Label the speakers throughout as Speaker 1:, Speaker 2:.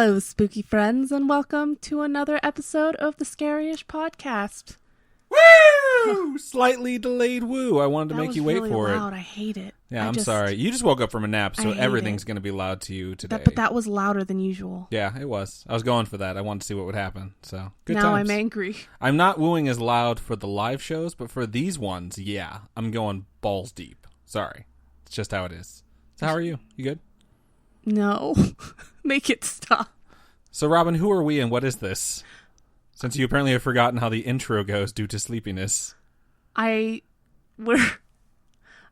Speaker 1: Hello, spooky friends, and welcome to another episode of the Scary-ish podcast.
Speaker 2: Woo! Slightly delayed woo. I wanted to make you wait
Speaker 1: really
Speaker 2: for
Speaker 1: loud.
Speaker 2: it.
Speaker 1: I hate it.
Speaker 2: Yeah, I'm sorry. You just woke up from a nap, so everything's
Speaker 1: it.
Speaker 2: going to be loud to you today.
Speaker 1: But that was louder than usual.
Speaker 2: Yeah, it was. I was going for that. I wanted to see what would happen. So good
Speaker 1: now
Speaker 2: times.
Speaker 1: I'm angry.
Speaker 2: I'm not wooing as loud for the live shows, but for these ones, yeah, I'm going balls deep. Sorry. It's just how it is. So how are you? You good?
Speaker 1: No. Make it stop.
Speaker 2: So, Robin, who are we and what is this? Since you apparently have forgotten how the intro goes due to sleepiness.
Speaker 1: I'm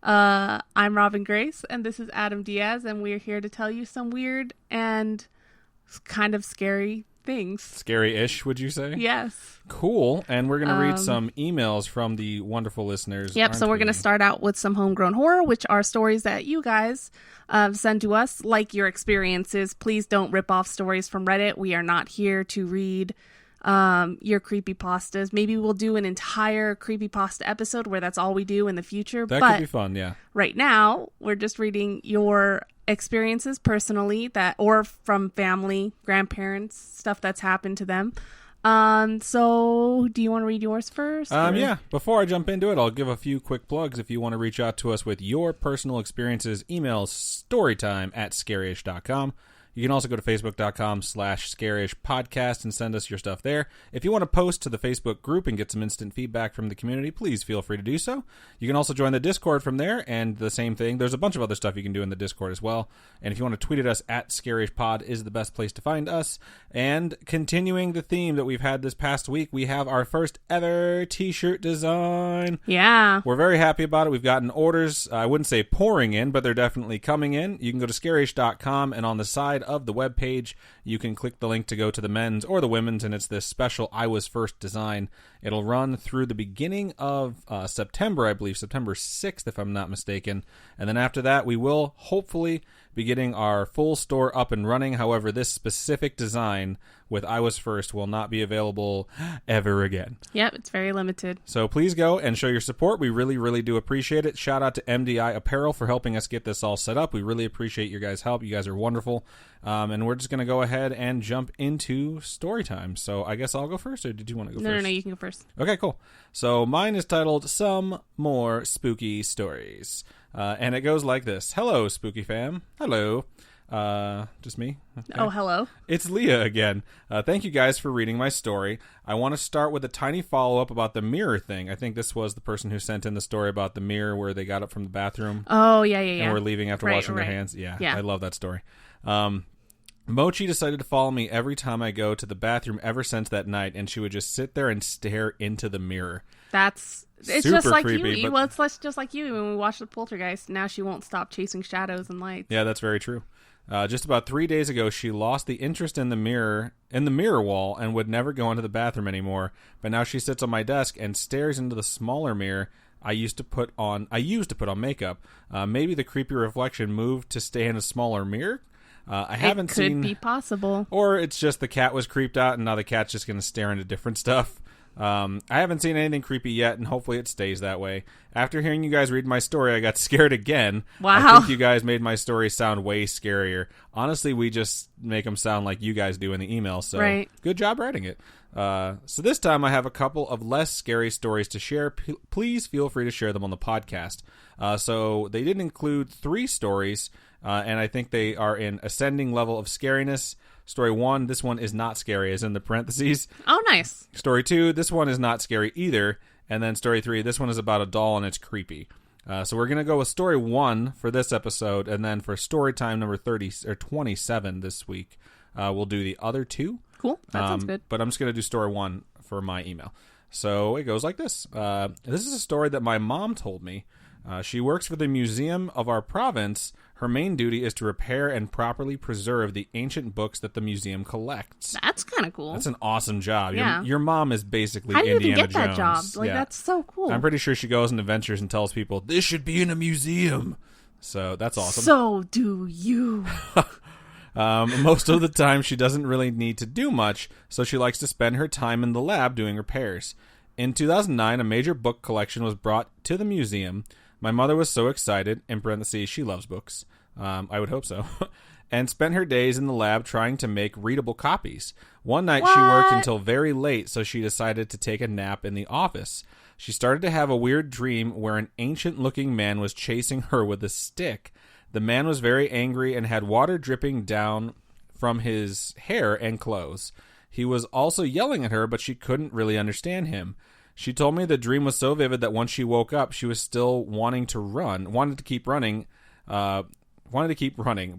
Speaker 1: Robin Grace, and this is Adam Diaz, and we're here to tell you some weird and kind of scary things.
Speaker 2: Scary-ish, would you say?
Speaker 1: Yes.
Speaker 2: Cool. And we're going to read some emails from the wonderful listeners.
Speaker 1: Yep, so we're going to start out with some homegrown horror, which are stories that you guys send to us, like your experiences. Please don't rip off stories from Reddit. We are not here to read your creepypastas. Maybe we'll do an entire creepypasta episode where that's all we do in the future.
Speaker 2: That could be fun, yeah. Right
Speaker 1: now, we're just reading your experiences personally or from family, grandparents, stuff that's happened to them. So do you want to read yours first?
Speaker 2: Yeah. Before I jump into it, I'll give a few quick plugs. If you want to reach out to us with your personal experiences, email storytime@scaryish.com. You can also go to facebook.com/scaryish podcast and send us your stuff there. If you want to post to the Facebook group and get some instant feedback from the community, please feel free to do so. You can also join the Discord from there, and the same thing. There's a bunch of other stuff you can do in the Discord as well. And if you want to tweet at us, @scaryish_pod is the best place to find us. And continuing the theme that we've had this past week, we have our first ever t-shirt design.
Speaker 1: Yeah.
Speaker 2: We're very happy about it. We've gotten orders, I wouldn't say pouring in, but they're definitely coming in. You can go to scaryish.com, and on the side of the web page, you can click the link to go to the men's or the women's, and it's this special I Was First design. It'll run through the beginning of September, I believe, September 6th, if I'm not mistaken. And then after that, we will hopefully be getting our full store up and running. However, this specific design with I Was First will not be available ever again.
Speaker 1: Yep, it's very limited.
Speaker 2: So please go and show your support. We really, really do appreciate it. Shout out to MDI Apparel for helping us get this all set up. We really appreciate your guys' help. You guys are wonderful. And we're just going to go ahead and jump into story time. So I guess I'll go first, or did you want to go first?
Speaker 1: No, you can go first.
Speaker 2: Okay, cool. So mine is titled Some More Spooky Stories. And it goes like this. Hello, spooky fam. Hello. Just me? Okay.
Speaker 1: Oh, hello.
Speaker 2: It's Leah again. Thank you guys for reading my story. I want to start with a tiny follow-up about the mirror thing. I think this was the person who sent in the story about the mirror where they got up from the bathroom.
Speaker 1: Oh, yeah.
Speaker 2: And were leaving after washing their hands. Yeah, I love that story. Mochi decided to follow me every time I go to the bathroom ever since that night, and she would just sit there and stare into the mirror.
Speaker 1: It's
Speaker 2: super
Speaker 1: just like
Speaker 2: creepy,
Speaker 1: you. Well, it's just like you when we watched the Poltergeist. Now she won't stop chasing shadows and lights.
Speaker 2: Yeah, that's very true. Just about 3 days ago, she lost the interest in the mirror wall and would never go into the bathroom anymore. But now she sits on my desk and stares into the smaller mirror I used to put on makeup. Maybe the creepy reflection moved to stay in a smaller mirror. I haven't seen. It
Speaker 1: could be possible.
Speaker 2: Or it's just the cat was creeped out and now the cat's just going to stare into different stuff. I haven't seen anything creepy yet, and hopefully it stays that way. After hearing you guys read my story, I got scared again.
Speaker 1: Wow.
Speaker 2: I think you guys made my story sound way scarier. Honestly, we just make them sound like you guys do in the email, so Good job writing it. So this time I have a couple of less scary stories to share. Please feel free to share them on the podcast. So they did include 3 stories, and I think they are in ascending level of scariness. Story 1, this one is not scary, as in the parentheses.
Speaker 1: Oh, nice.
Speaker 2: Story 2, this one is not scary either. And then story 3, this one is about a doll and it's creepy. So we're going to go with story 1 for this episode, and then for story time number 27 this week, we'll do the other 2.
Speaker 1: Cool, that sounds good.
Speaker 2: But I'm just going to do story 1 for my email. So it goes like this. This is a story that my mom told me. She works for the museum of our province. Her main duty is to repair and properly preserve the ancient books that the museum collects.
Speaker 1: That's kind of cool.
Speaker 2: That's an awesome job.
Speaker 1: Yeah.
Speaker 2: Your mom is basically
Speaker 1: How do you
Speaker 2: Indiana
Speaker 1: even get
Speaker 2: Jones.
Speaker 1: that job? Like, that's so cool.
Speaker 2: I'm pretty sure she goes on adventures and tells people, this should be in a museum. So that's awesome.
Speaker 1: So do you.
Speaker 2: Most of the time, she doesn't really need to do much, so she likes to spend her time in the lab doing repairs. In 2009, a major book collection was brought to the museum. My mother was so excited, in parentheses, she loves books. I would hope so. and spent her days in the lab trying to make readable copies. One night she worked until very late, so she decided to take a nap in the office. She started to have a weird dream where an ancient-looking man was chasing her with a stick. The man was very angry and had water dripping down from his hair and clothes. He was also yelling at her, but she couldn't really understand him. She told me the dream was so vivid that once she woke up, she was still wanted to keep running.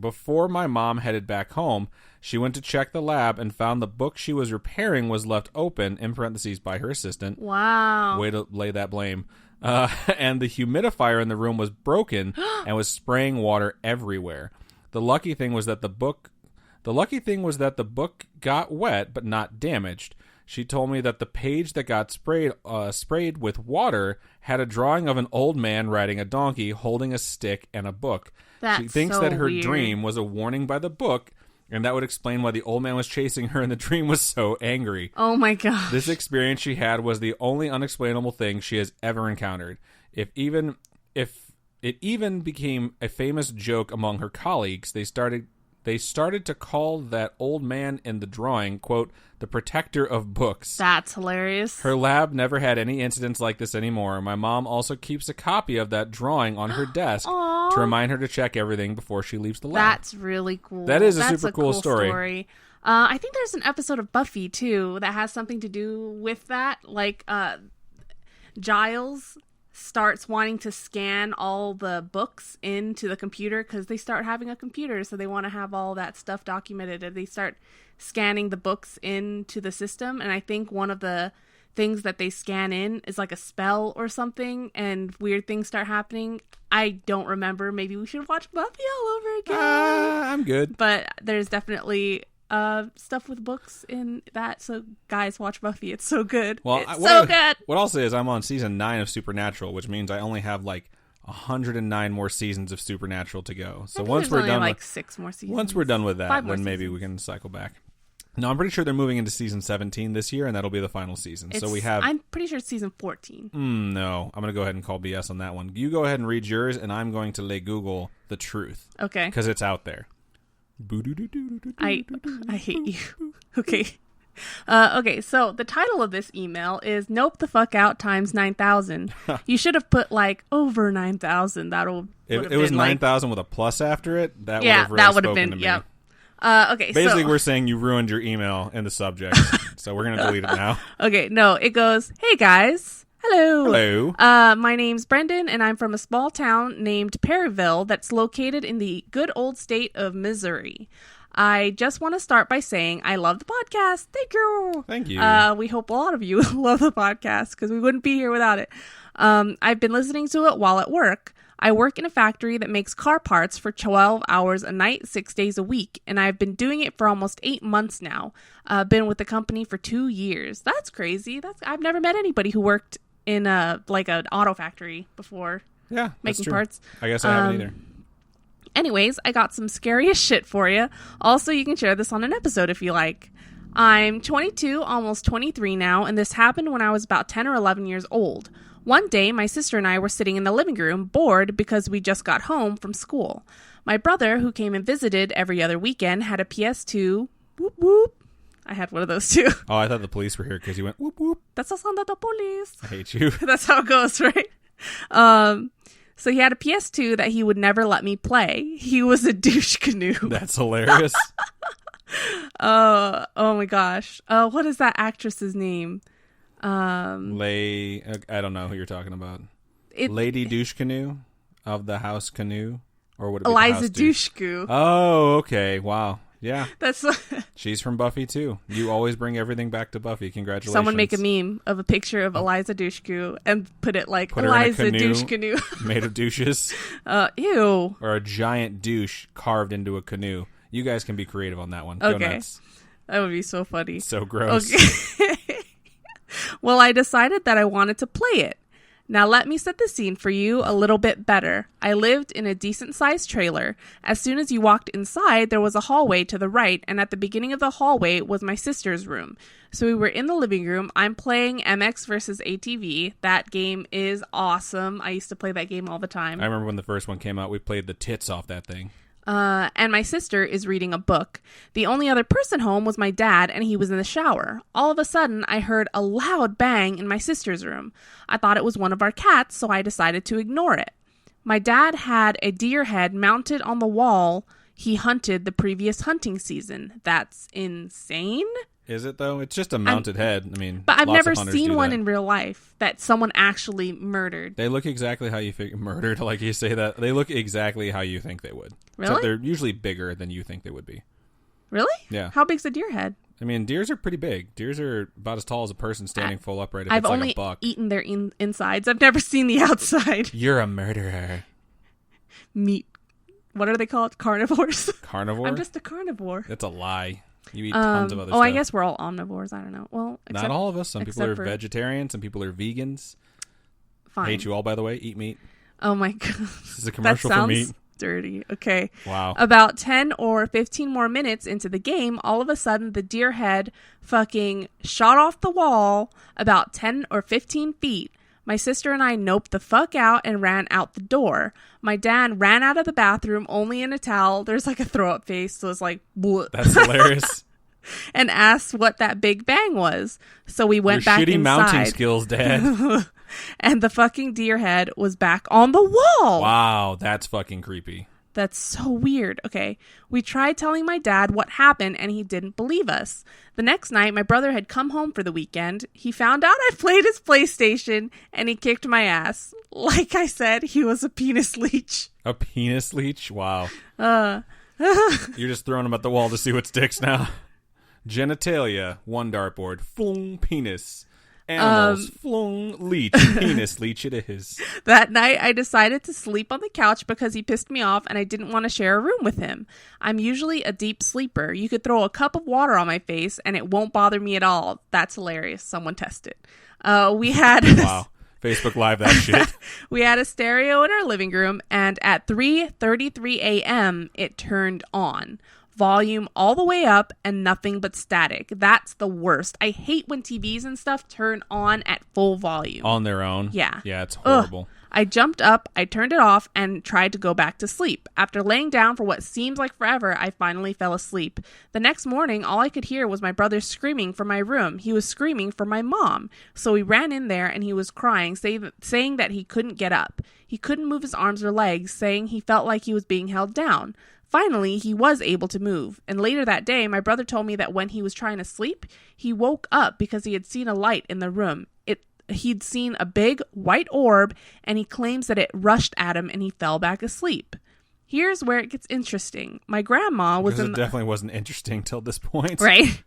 Speaker 2: Before my mom headed back home, she went to check the lab and found the book she was repairing was left open, in parentheses, by her assistant.
Speaker 1: Wow.
Speaker 2: Way to lay that blame. And the humidifier in the room was broken and was spraying water everywhere. The lucky thing was that the book got wet but not damaged. She told me that the page that got sprayed with water had a drawing of an old man riding a donkey holding a stick and a book. She thinks
Speaker 1: so
Speaker 2: that her
Speaker 1: weird.
Speaker 2: dream was a warning by the book, and that would explain why the old man was chasing her and the dream was so angry.
Speaker 1: Oh my gosh.
Speaker 2: This experience she had was the only unexplainable thing she has ever encountered. If it even became a famous joke among her colleagues, they started to call that old man in the drawing, quote, the protector of books.
Speaker 1: That's hilarious.
Speaker 2: Her lab never had any incidents like this anymore. My mom also keeps a copy of that drawing on her desk to remind her to check everything before she leaves the lab.
Speaker 1: That's really cool.
Speaker 2: That is
Speaker 1: That's
Speaker 2: super cool story.
Speaker 1: I think there's an episode of Buffy, too, that has something to do with that. Like, Giles starts wanting to scan all the books into the computer because they start having a computer, so they want to have all that stuff documented, and they start scanning the books into the system. And I think one of the things that they scan in is like a spell or something, and weird things start happening. I don't remember. Maybe we should watch Buffy all over again.
Speaker 2: I'm good.
Speaker 1: But there's definitely stuff with books in that, so guys, watch Buffy. It's so good.
Speaker 2: Well,
Speaker 1: good.
Speaker 2: What I'll say is I'm on season 9 of Supernatural, which means I only have like 109 more seasons of Supernatural to go. So once we're done,
Speaker 1: like 6 more seasons.
Speaker 2: Once we're done with that,
Speaker 1: 5 more
Speaker 2: then maybe
Speaker 1: seasons.
Speaker 2: we can cycle back. No, I'm pretty sure they're moving into season 17 this year, and that'll be the final season. So we have.
Speaker 1: I'm pretty sure it's season 14.
Speaker 2: No, I'm going to go ahead and call BS on that one. You go ahead and read yours, and I'm going to lay Google the truth.
Speaker 1: Okay.
Speaker 2: Because it's out there.
Speaker 1: I hate you. Okay. Okay, so the title of this email is Nope the Fuck Out times 9,000. You should have put like over 9,000.
Speaker 2: If it was 9,000 with a plus after it, that would have been,
Speaker 1: yep. Okay,
Speaker 2: basically, we're saying you ruined your email in the subject, so we're going to delete it now.
Speaker 1: Okay, no, it goes, hey guys. Hello.
Speaker 2: Hello.
Speaker 1: My name's Brendan, and I'm from a small town named Perryville that's located in the good old state of Missouri. I just want to start by saying I love the podcast. Thank you.
Speaker 2: Thank you.
Speaker 1: We hope a lot of you love the podcast because we wouldn't be here without it. I've been listening to it while at work. I work in a factory that makes car parts for 12 hours a night, 6 days a week, and I've been doing it for almost 8 months now. Been with the company for 2 years. That's crazy. I've never met anybody who worked in an auto factory before.
Speaker 2: Yeah,
Speaker 1: making
Speaker 2: true.
Speaker 1: parts.
Speaker 2: I guess I haven't either.
Speaker 1: Anyways, I got some scariest shit for you. Also, you can share this on an episode if you like. I'm 22, almost 23 now, and this happened when I was about 10 or 11 years old. One day, my sister and I were sitting in the living room, bored because we just got home from school. My brother, who came and visited every other weekend, had a PS2. Whoop, whoop. I had one of those too.
Speaker 2: Oh, I thought the police were here because you went whoop whoop.
Speaker 1: That's the sound of the police.
Speaker 2: I hate you.
Speaker 1: That's how it goes, right? So he had a PS2 that he would never let me play. He was a douche canoe.
Speaker 2: That's hilarious.
Speaker 1: Oh my gosh. What is that actress's name?
Speaker 2: I don't know who you're talking about. Lady Douche Canoe of the House Canoe, or would it be
Speaker 1: Eliza Dushku?
Speaker 2: Oh, okay. Wow. Yeah.
Speaker 1: That's
Speaker 2: She's from Buffy too. You always bring everything back to Buffy. Congratulations.
Speaker 1: Someone make a meme of a picture of Eliza Dushku and put it like
Speaker 2: put
Speaker 1: Eliza Douche Canoe
Speaker 2: made of douches.
Speaker 1: Ew.
Speaker 2: Or a giant douche carved into a canoe. You guys can be creative on that one.
Speaker 1: Okay.
Speaker 2: Go nuts.
Speaker 1: That would be so funny.
Speaker 2: So gross.
Speaker 1: Okay. Well, I decided that I wanted to play it. Now let me set the scene for you a little bit better. I lived in a decent-sized trailer. As soon as you walked inside, there was a hallway to the right, and at the beginning of the hallway was my sister's room. So we were in the living room. I'm playing MX versus ATV. That game is awesome. I used to play that game all the time.
Speaker 2: I remember when the first one came out, we played the tits off that thing.
Speaker 1: and my sister is reading a book. The only other person home was my dad, and he was in the shower. All of a sudden, I heard a loud bang in my sister's room. I thought it was one of our cats, so I decided to ignore it. My dad had a deer head mounted on the wall he hunted the previous hunting season. That's insane.
Speaker 2: Is it, though? It's just a mounted head. I mean,
Speaker 1: but I've
Speaker 2: lots
Speaker 1: never
Speaker 2: of hunters
Speaker 1: seen
Speaker 2: do
Speaker 1: one
Speaker 2: that.
Speaker 1: in real life that someone actually murdered.
Speaker 2: They look exactly how you figure murdered, like you say that. They look exactly how you think they would.
Speaker 1: Really?
Speaker 2: Except they're usually bigger than you think they would be.
Speaker 1: Really?
Speaker 2: Yeah.
Speaker 1: How big's a deer head?
Speaker 2: I mean, deers are pretty big. Deers are about as tall as a person standing full upright if
Speaker 1: I've
Speaker 2: it's
Speaker 1: only
Speaker 2: like a buck.
Speaker 1: eaten their insides. I've never seen the outside.
Speaker 2: You're a murderer.
Speaker 1: Meat. What are they called? Carnivores?
Speaker 2: Carnivore?
Speaker 1: I'm just a carnivore.
Speaker 2: That's a lie. You eat tons of other stuff.
Speaker 1: I guess we're all omnivores. I don't know. Well,
Speaker 2: not all of us. Some people are
Speaker 1: for-
Speaker 2: vegetarians. Some people are vegans.
Speaker 1: Fine.
Speaker 2: I hate you all, by the way. Eat meat.
Speaker 1: Oh my god.
Speaker 2: This is a commercial
Speaker 1: that
Speaker 2: for
Speaker 1: sounds
Speaker 2: meat.
Speaker 1: dirty. Okay.
Speaker 2: Wow.
Speaker 1: About 10 or 15 more minutes into the game, all of a sudden the deer head fucking shot off the wall about 10 or 15 feet. My sister and I noped the fuck out and ran out the door. My dad ran out of the bathroom only in a towel. There's like a throw up face, so it's like, bleh.
Speaker 2: That's hilarious.
Speaker 1: And asked what that big bang was. So we went
Speaker 2: Your
Speaker 1: back
Speaker 2: shitty
Speaker 1: inside.
Speaker 2: mounting skills, Dad.
Speaker 1: And the fucking deer head was back on the wall.
Speaker 2: Wow, that's fucking creepy.
Speaker 1: That's so weird. Okay. We tried telling my dad what happened and he didn't believe us. The next night, my brother had come home for the weekend. He found out I played his PlayStation and he kicked my ass. Like I said, he was a penis leech.
Speaker 2: A penis leech? Wow. You're just throwing them at the wall to see what sticks now. Genitalia, one dartboard. Flung, penis. Animals, flung, leech. Penis leech it is.
Speaker 1: That night, I decided to sleep on the couch because he pissed me off and I didn't want to share a room with him. I'm usually a deep sleeper. You could throw a cup of water on my face and it won't bother me at all. That's hilarious. Someone test it. We had...
Speaker 2: Wow. Facebook Live that shit.
Speaker 1: We had a stereo in our living room and at 3:33 a.m. it turned on. Volume all the way up and nothing but static. That's the worst. I hate when TVs and stuff turn on at full volume.
Speaker 2: On their own?
Speaker 1: Yeah.
Speaker 2: Yeah, it's horrible.
Speaker 1: Ugh. I jumped up, I turned it off, and tried to go back to sleep. After laying down for what seems like forever, I finally fell asleep. The next morning, all I could hear was my brother screaming from my room. He was screaming for my mom. So we ran in there, and he was crying, saying that he couldn't get up. He couldn't move his arms or legs, saying he felt like he was being held down. Finally, he was able to move, and later that day, my brother told me that when he was trying to sleep, he woke up because he had seen a light in the room. He'd seen a big white orb, and he claims that it rushed at him, and he fell back asleep. Here's where it gets interesting. My grandma was
Speaker 2: Because it definitely wasn't interesting till this point.
Speaker 1: Right.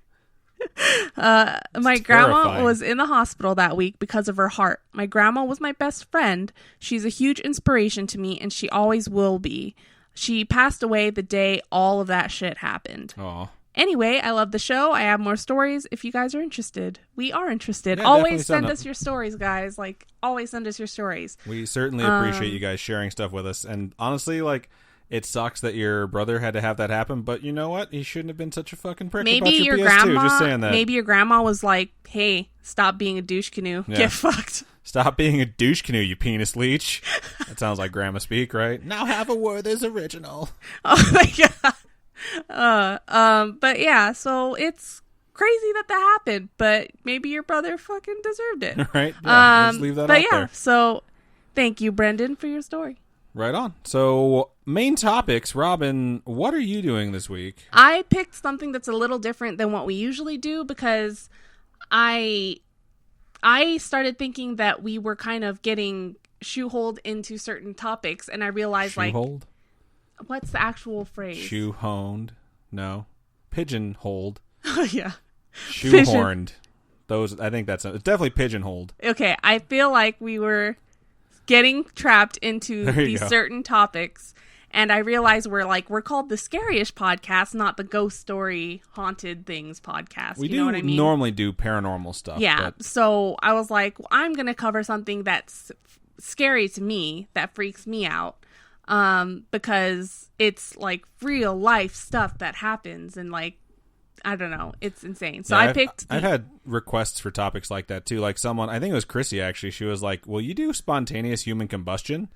Speaker 1: My grandma
Speaker 2: terrifying.
Speaker 1: was in the hospital that week because of her heart. My grandma was my best friend. She's a huge inspiration to me, and she always will be. She passed away the day all of that shit happened.
Speaker 2: Aw.
Speaker 1: Anyway, I love the show. I have more stories if you guys are interested. We are interested.
Speaker 2: Yeah,
Speaker 1: always
Speaker 2: definitely
Speaker 1: send
Speaker 2: sign
Speaker 1: us your stories, guys. Like, always send us your stories.
Speaker 2: We certainly appreciate you guys sharing stuff with us. And honestly, like, it sucks that your brother had to have that happen, but you know what? He shouldn't have been such a fucking prick
Speaker 1: Maybe
Speaker 2: about your
Speaker 1: your
Speaker 2: PS2.
Speaker 1: grandma.
Speaker 2: Just saying that.
Speaker 1: Maybe your grandma was like, "Hey, stop being a douche canoe.
Speaker 2: Yeah.
Speaker 1: Get fucked."
Speaker 2: Stop being a douche canoe, you penis leech. That sounds like grandma speak, right? Now have a Werther's original.
Speaker 1: Oh my god. But yeah, so it's crazy that happened, but maybe your brother fucking deserved it.
Speaker 2: Right? Yeah, just leave that
Speaker 1: but
Speaker 2: out
Speaker 1: yeah,
Speaker 2: there.
Speaker 1: so thank you, Brendan, for your story.
Speaker 2: Right on. So, main topics. Robin, what are you doing this week?
Speaker 1: I picked something that's a little different than what we usually do because I started thinking that we were kind of getting shoeholed into certain topics, and I realized,
Speaker 2: Shoehold?
Speaker 1: what's the actual phrase?
Speaker 2: Shoehoned? No. Pigeonholed.
Speaker 1: Oh, yeah.
Speaker 2: Shoehorned. Those, I think it's definitely pigeonholed.
Speaker 1: Okay, I feel like we were getting trapped into
Speaker 2: There you
Speaker 1: these
Speaker 2: go.
Speaker 1: certain topics, and I realized we're called the Scary-ish podcast, not the ghost story haunted things podcast.
Speaker 2: We
Speaker 1: you know what I mean?
Speaker 2: normally do paranormal stuff.
Speaker 1: Yeah.
Speaker 2: But
Speaker 1: So I was like, well, I'm going to cover something that's scary to me, that freaks me out, because it's like real life stuff that happens, and like, I don't know, it's insane. So
Speaker 2: yeah,
Speaker 1: I picked.
Speaker 2: I've had requests for topics like that too. Like someone, I think it was Chrissy actually. She was like, "Will you do spontaneous human combustion?"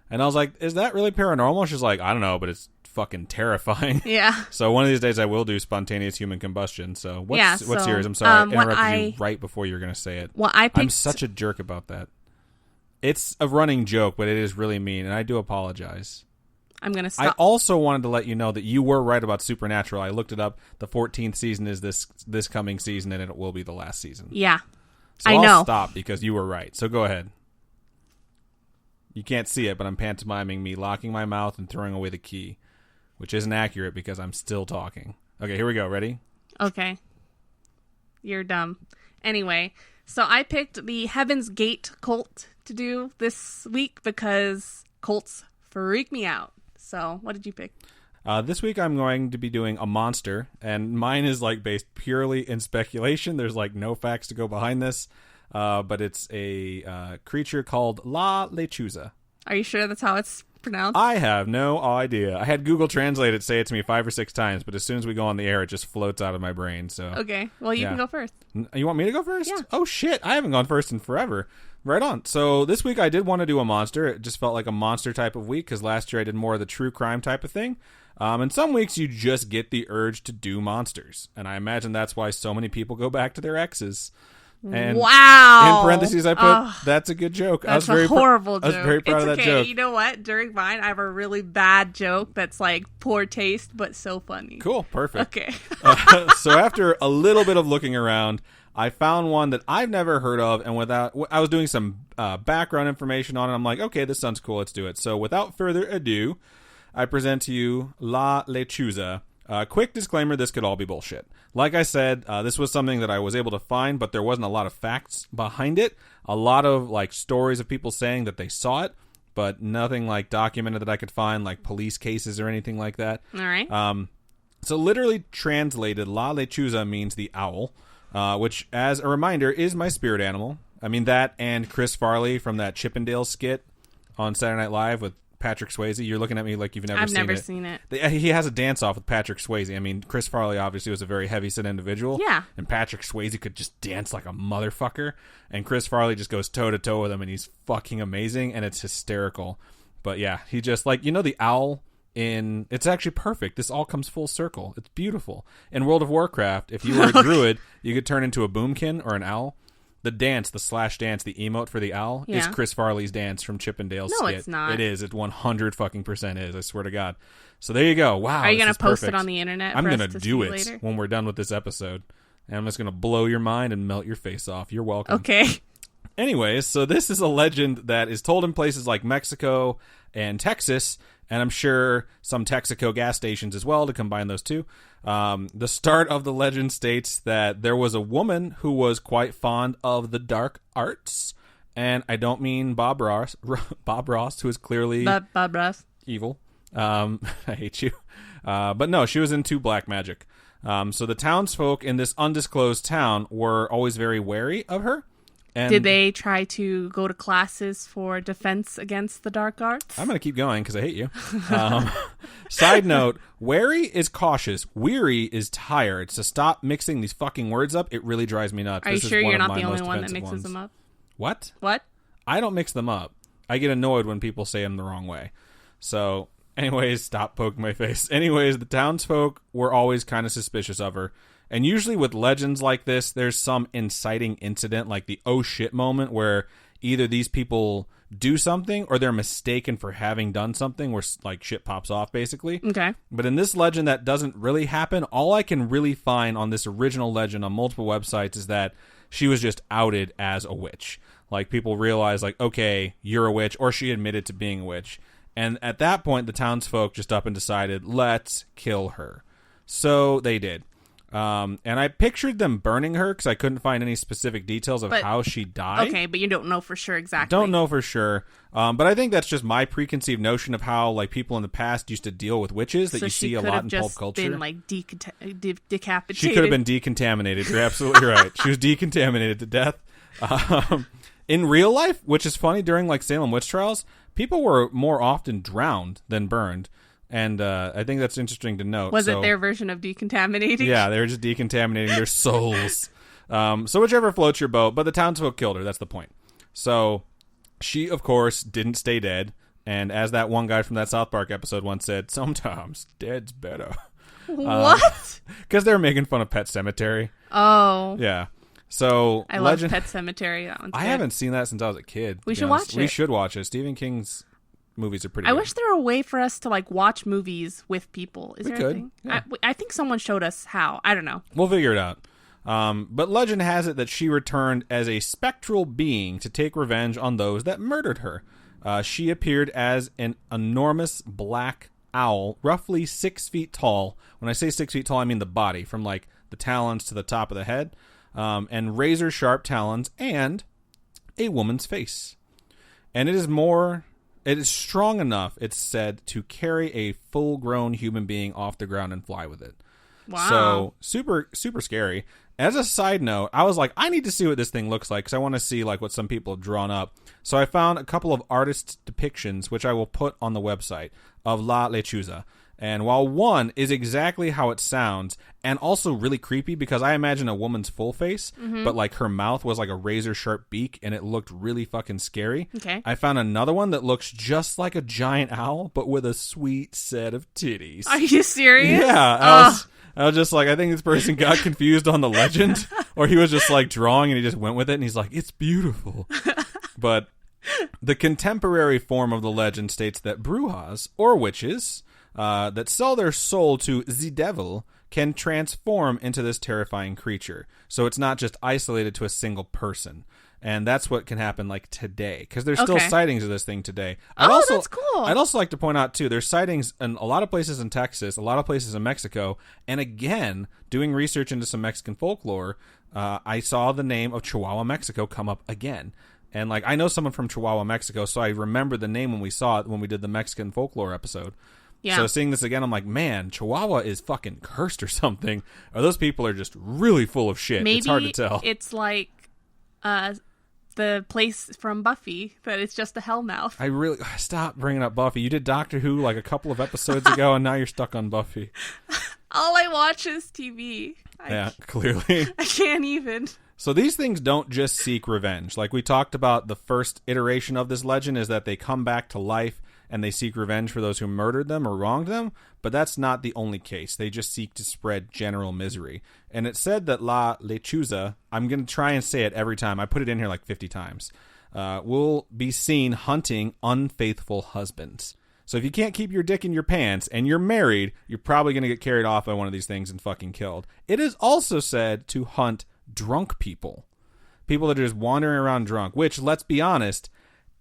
Speaker 2: And I was like, "Is that really paranormal?" She's like, "I don't know, but it's fucking terrifying.
Speaker 1: Yeah.
Speaker 2: So one of these days I will do spontaneous human combustion. So what's yours? I'm sorry, I interrupted you right before you were going to say it.
Speaker 1: Well,
Speaker 2: I'm such a jerk about that. It's a running joke, but it is really mean, and I do apologize.
Speaker 1: I'm going to stop.
Speaker 2: I also wanted to let you know that you were right about Supernatural. I looked it up. The 14th season is this coming season, and it will be the last season.
Speaker 1: Yeah.
Speaker 2: So
Speaker 1: I
Speaker 2: I'll
Speaker 1: know.
Speaker 2: stop because you were right. So go ahead. You can't see it, but I'm pantomiming me locking my mouth and throwing away the key, which isn't accurate because I'm still talking. Okay, here we go. Ready?
Speaker 1: Okay. You're dumb. Anyway, so I picked the Heaven's Gate cult to do this week because cults freak me out. So what did you pick?
Speaker 2: This week I'm going to be doing a monster, and mine is like based purely in speculation. There's like no facts to go behind this. But it's a creature called Lechuza.
Speaker 1: Are you sure that's how it's pronounced?
Speaker 2: I have no idea. I had Google Translate it say it to me 5 or 6 times, but as soon as we go on the air, it just floats out of my brain. So
Speaker 1: okay, well, you can go first.
Speaker 2: You want me to go first?
Speaker 1: Yeah.
Speaker 2: Oh, shit. I haven't gone first in forever. Right on. So this week I did want to do a monster. It just felt like a monster type of week because last year I did more of the true crime type of thing. And some weeks you just get the urge to do monsters. And I imagine that's why so many people go back to their exes. And
Speaker 1: wow!
Speaker 2: In parentheses, I put that's a good joke.
Speaker 1: That's a horrible joke.
Speaker 2: I was very proud of that joke.
Speaker 1: You know what? During mine, I have a really bad joke that's like poor taste, but so funny.
Speaker 2: Cool, perfect.
Speaker 1: Okay.
Speaker 2: So after a little bit of looking around, I found one that I've never heard of, and I was doing some background information on it. I'm like, okay, this sounds cool. Let's do it. So without further ado, I present to you Lechuza. Quick disclaimer, this could all be bullshit. Like I said, this was something that I was able to find, but there wasn't a lot of facts behind it. A lot of like stories of people saying that they saw it, but nothing like documented that I could find, like police cases or anything like that.
Speaker 1: All right.
Speaker 2: So literally translated, Lechuza means the owl, which, as a reminder, is my spirit animal. I mean, that and Chris Farley from that Chippendale skit on Saturday Night Live with Patrick Swayze. You're looking at me like you've never seen it.
Speaker 1: I've never seen it.
Speaker 2: He has a dance-off with Patrick Swayze. I mean, Chris Farley obviously was a very heavy-set individual.
Speaker 1: Yeah.
Speaker 2: And Patrick Swayze could just dance like a motherfucker. And Chris Farley just goes toe-to-toe with him, and he's fucking amazing, and it's hysterical. But yeah, he just, like, the owl in... It's actually perfect. This all comes full circle. It's beautiful. In World of Warcraft, if you were a druid, you could turn into a boomkin or an owl. The dance, the slash dance, the emote for the owl is Chris Farley's dance from Chippendale's skit.
Speaker 1: No, it's not.
Speaker 2: It is. It 100% is. I swear to God. So there you go. Wow.
Speaker 1: Are you going to post it on the internet?
Speaker 2: I'm going to do it
Speaker 1: later?
Speaker 2: when we're done with this episode. And I'm just going to blow your mind and melt your face off. You're welcome.
Speaker 1: Okay.
Speaker 2: Anyways, so this is a legend that is told in places like Mexico and Texas, and I'm sure some Texaco gas stations as well to combine those two. The start of the legend states that there was a woman who was quite fond of the dark arts, and I don't mean Bob Ross, who is clearly
Speaker 1: Bob Ross
Speaker 2: evil. I hate you. But no, she was into black magic. So the townsfolk in this undisclosed town were always very wary of her. And
Speaker 1: did they try to go to classes for defense against the dark arts?
Speaker 2: I'm going to keep going because I hate you. Side note, wary is cautious. Weary is tired. So stop mixing these fucking words up. It really drives me nuts.
Speaker 1: Are you sure you're not the only one that mixes them up?
Speaker 2: What?
Speaker 1: What?
Speaker 2: I don't mix them up. I get annoyed when people say them the wrong way. So, anyways, stop poking my face. Anyways, the townsfolk were always kind of suspicious of her. And usually with legends like this, there's some inciting incident, like the oh shit moment, where either these people do something or they're mistaken for having done something where like shit pops off, basically.
Speaker 1: Okay.
Speaker 2: But in this legend, that doesn't really happen. All I can really find on this original legend on multiple websites is that she was just outed as a witch. Like, people realize, like, okay, you're a witch, or she admitted to being a witch. And at that point, the townsfolk just up and decided, let's kill her. So they did. And I pictured them burning her because I couldn't find any specific details of how she died.
Speaker 1: Okay, but you don't know for sure exactly.
Speaker 2: Don't know for sure. But I think that's just my preconceived notion of how, like, people in the past used to deal with witches that you see a lot in pulp culture.
Speaker 1: She could have just been, like, decapitated.
Speaker 2: She could have been decontaminated. You're absolutely right. She was decontaminated to death. In real life, which is funny, during, like, Salem witch trials, people were more often drowned than burned. And I think that's interesting to note.
Speaker 1: Was it their version of decontaminating?
Speaker 2: Yeah, they were just decontaminating their souls. So whichever floats your boat, but the townsfolk killed her. That's the point. So she, of course, didn't stay dead. And as that one guy from that South Park episode once said, sometimes dead's better.
Speaker 1: What?
Speaker 2: Because they were making fun of Pet Sematary.
Speaker 1: Oh.
Speaker 2: Yeah. So
Speaker 1: I love Pet Sematary. That one's good.
Speaker 2: I haven't seen that since I was a kid.
Speaker 1: We should watch it.
Speaker 2: We should watch it. Stephen King's movies are pretty
Speaker 1: I
Speaker 2: good.
Speaker 1: wish there were a way for us to like watch movies with people. Is
Speaker 2: we
Speaker 1: there
Speaker 2: could.
Speaker 1: a thing?
Speaker 2: Yeah.
Speaker 1: I think someone showed us how. I don't know.
Speaker 2: We'll figure it out. But legend has it that she returned as a spectral being to take revenge on those that murdered her. She appeared as an enormous black owl, roughly 6 feet tall. When I say 6 feet tall, I mean the body, from like the talons to the top of the head, and razor sharp talons, and a woman's face. And it is strong enough, it's said, to carry a full-grown human being off the ground and fly with it.
Speaker 1: Wow.
Speaker 2: So super, super scary. As a side note, I was like, I need to see what this thing looks like because I want to see like what some people have drawn up. So I found a couple of artists' depictions, which I will put on the website, of La Lechuza. And while one is exactly how it sounds, and also really creepy because I imagine a woman's full face, but like her mouth was like a razor sharp beak and it looked really fucking scary.
Speaker 1: Okay.
Speaker 2: I found another one that looks just like a giant owl, but with a sweet set of titties.
Speaker 1: Are you serious?
Speaker 2: Yeah. I was just like, I think this person got confused on the legend, or he was just like drawing and he just went with it and he's like, it's beautiful. But the contemporary form of the legend states that brujas, or witches, that sell their soul to the devil can transform into this terrifying creature. So it's not just isolated to a single person. And that's what can happen like today, because there's still sightings of this thing today.
Speaker 1: That's cool.
Speaker 2: I'd also like to point out, too, there's sightings in a lot of places in Texas, a lot of places in Mexico. And again, doing research into some Mexican folklore, I saw the name of Chihuahua, Mexico come up again. And like I know someone from Chihuahua, Mexico, so I remember the name when we saw it when we did the Mexican folklore episode. Yeah. So seeing this again, I'm like, man, Chihuahua is fucking cursed or something. Or those people are just really full of shit.
Speaker 1: Maybe
Speaker 2: it's hard to tell.
Speaker 1: It's like the place from Buffy, that it's just a hellmouth.
Speaker 2: I really... Stop bringing up Buffy. You did Doctor Who like a couple of episodes ago, and now you're stuck on Buffy.
Speaker 1: All I watch is TV.
Speaker 2: Clearly.
Speaker 1: I can't even.
Speaker 2: So these things don't just seek revenge. Like we talked about, the first iteration of this legend is that they come back to life and they seek revenge for those who murdered them or wronged them, but that's not the only case. They just seek to spread general misery. And it said that La Lechuza, I'm going to try and say it every time, I put it in here like 50 times, will be seen hunting unfaithful husbands. So if you can't keep your dick in your pants and you're married, you're probably going to get carried off by one of these things and fucking killed. It is also said to hunt drunk people. People that are just wandering around drunk, which, let's be honest,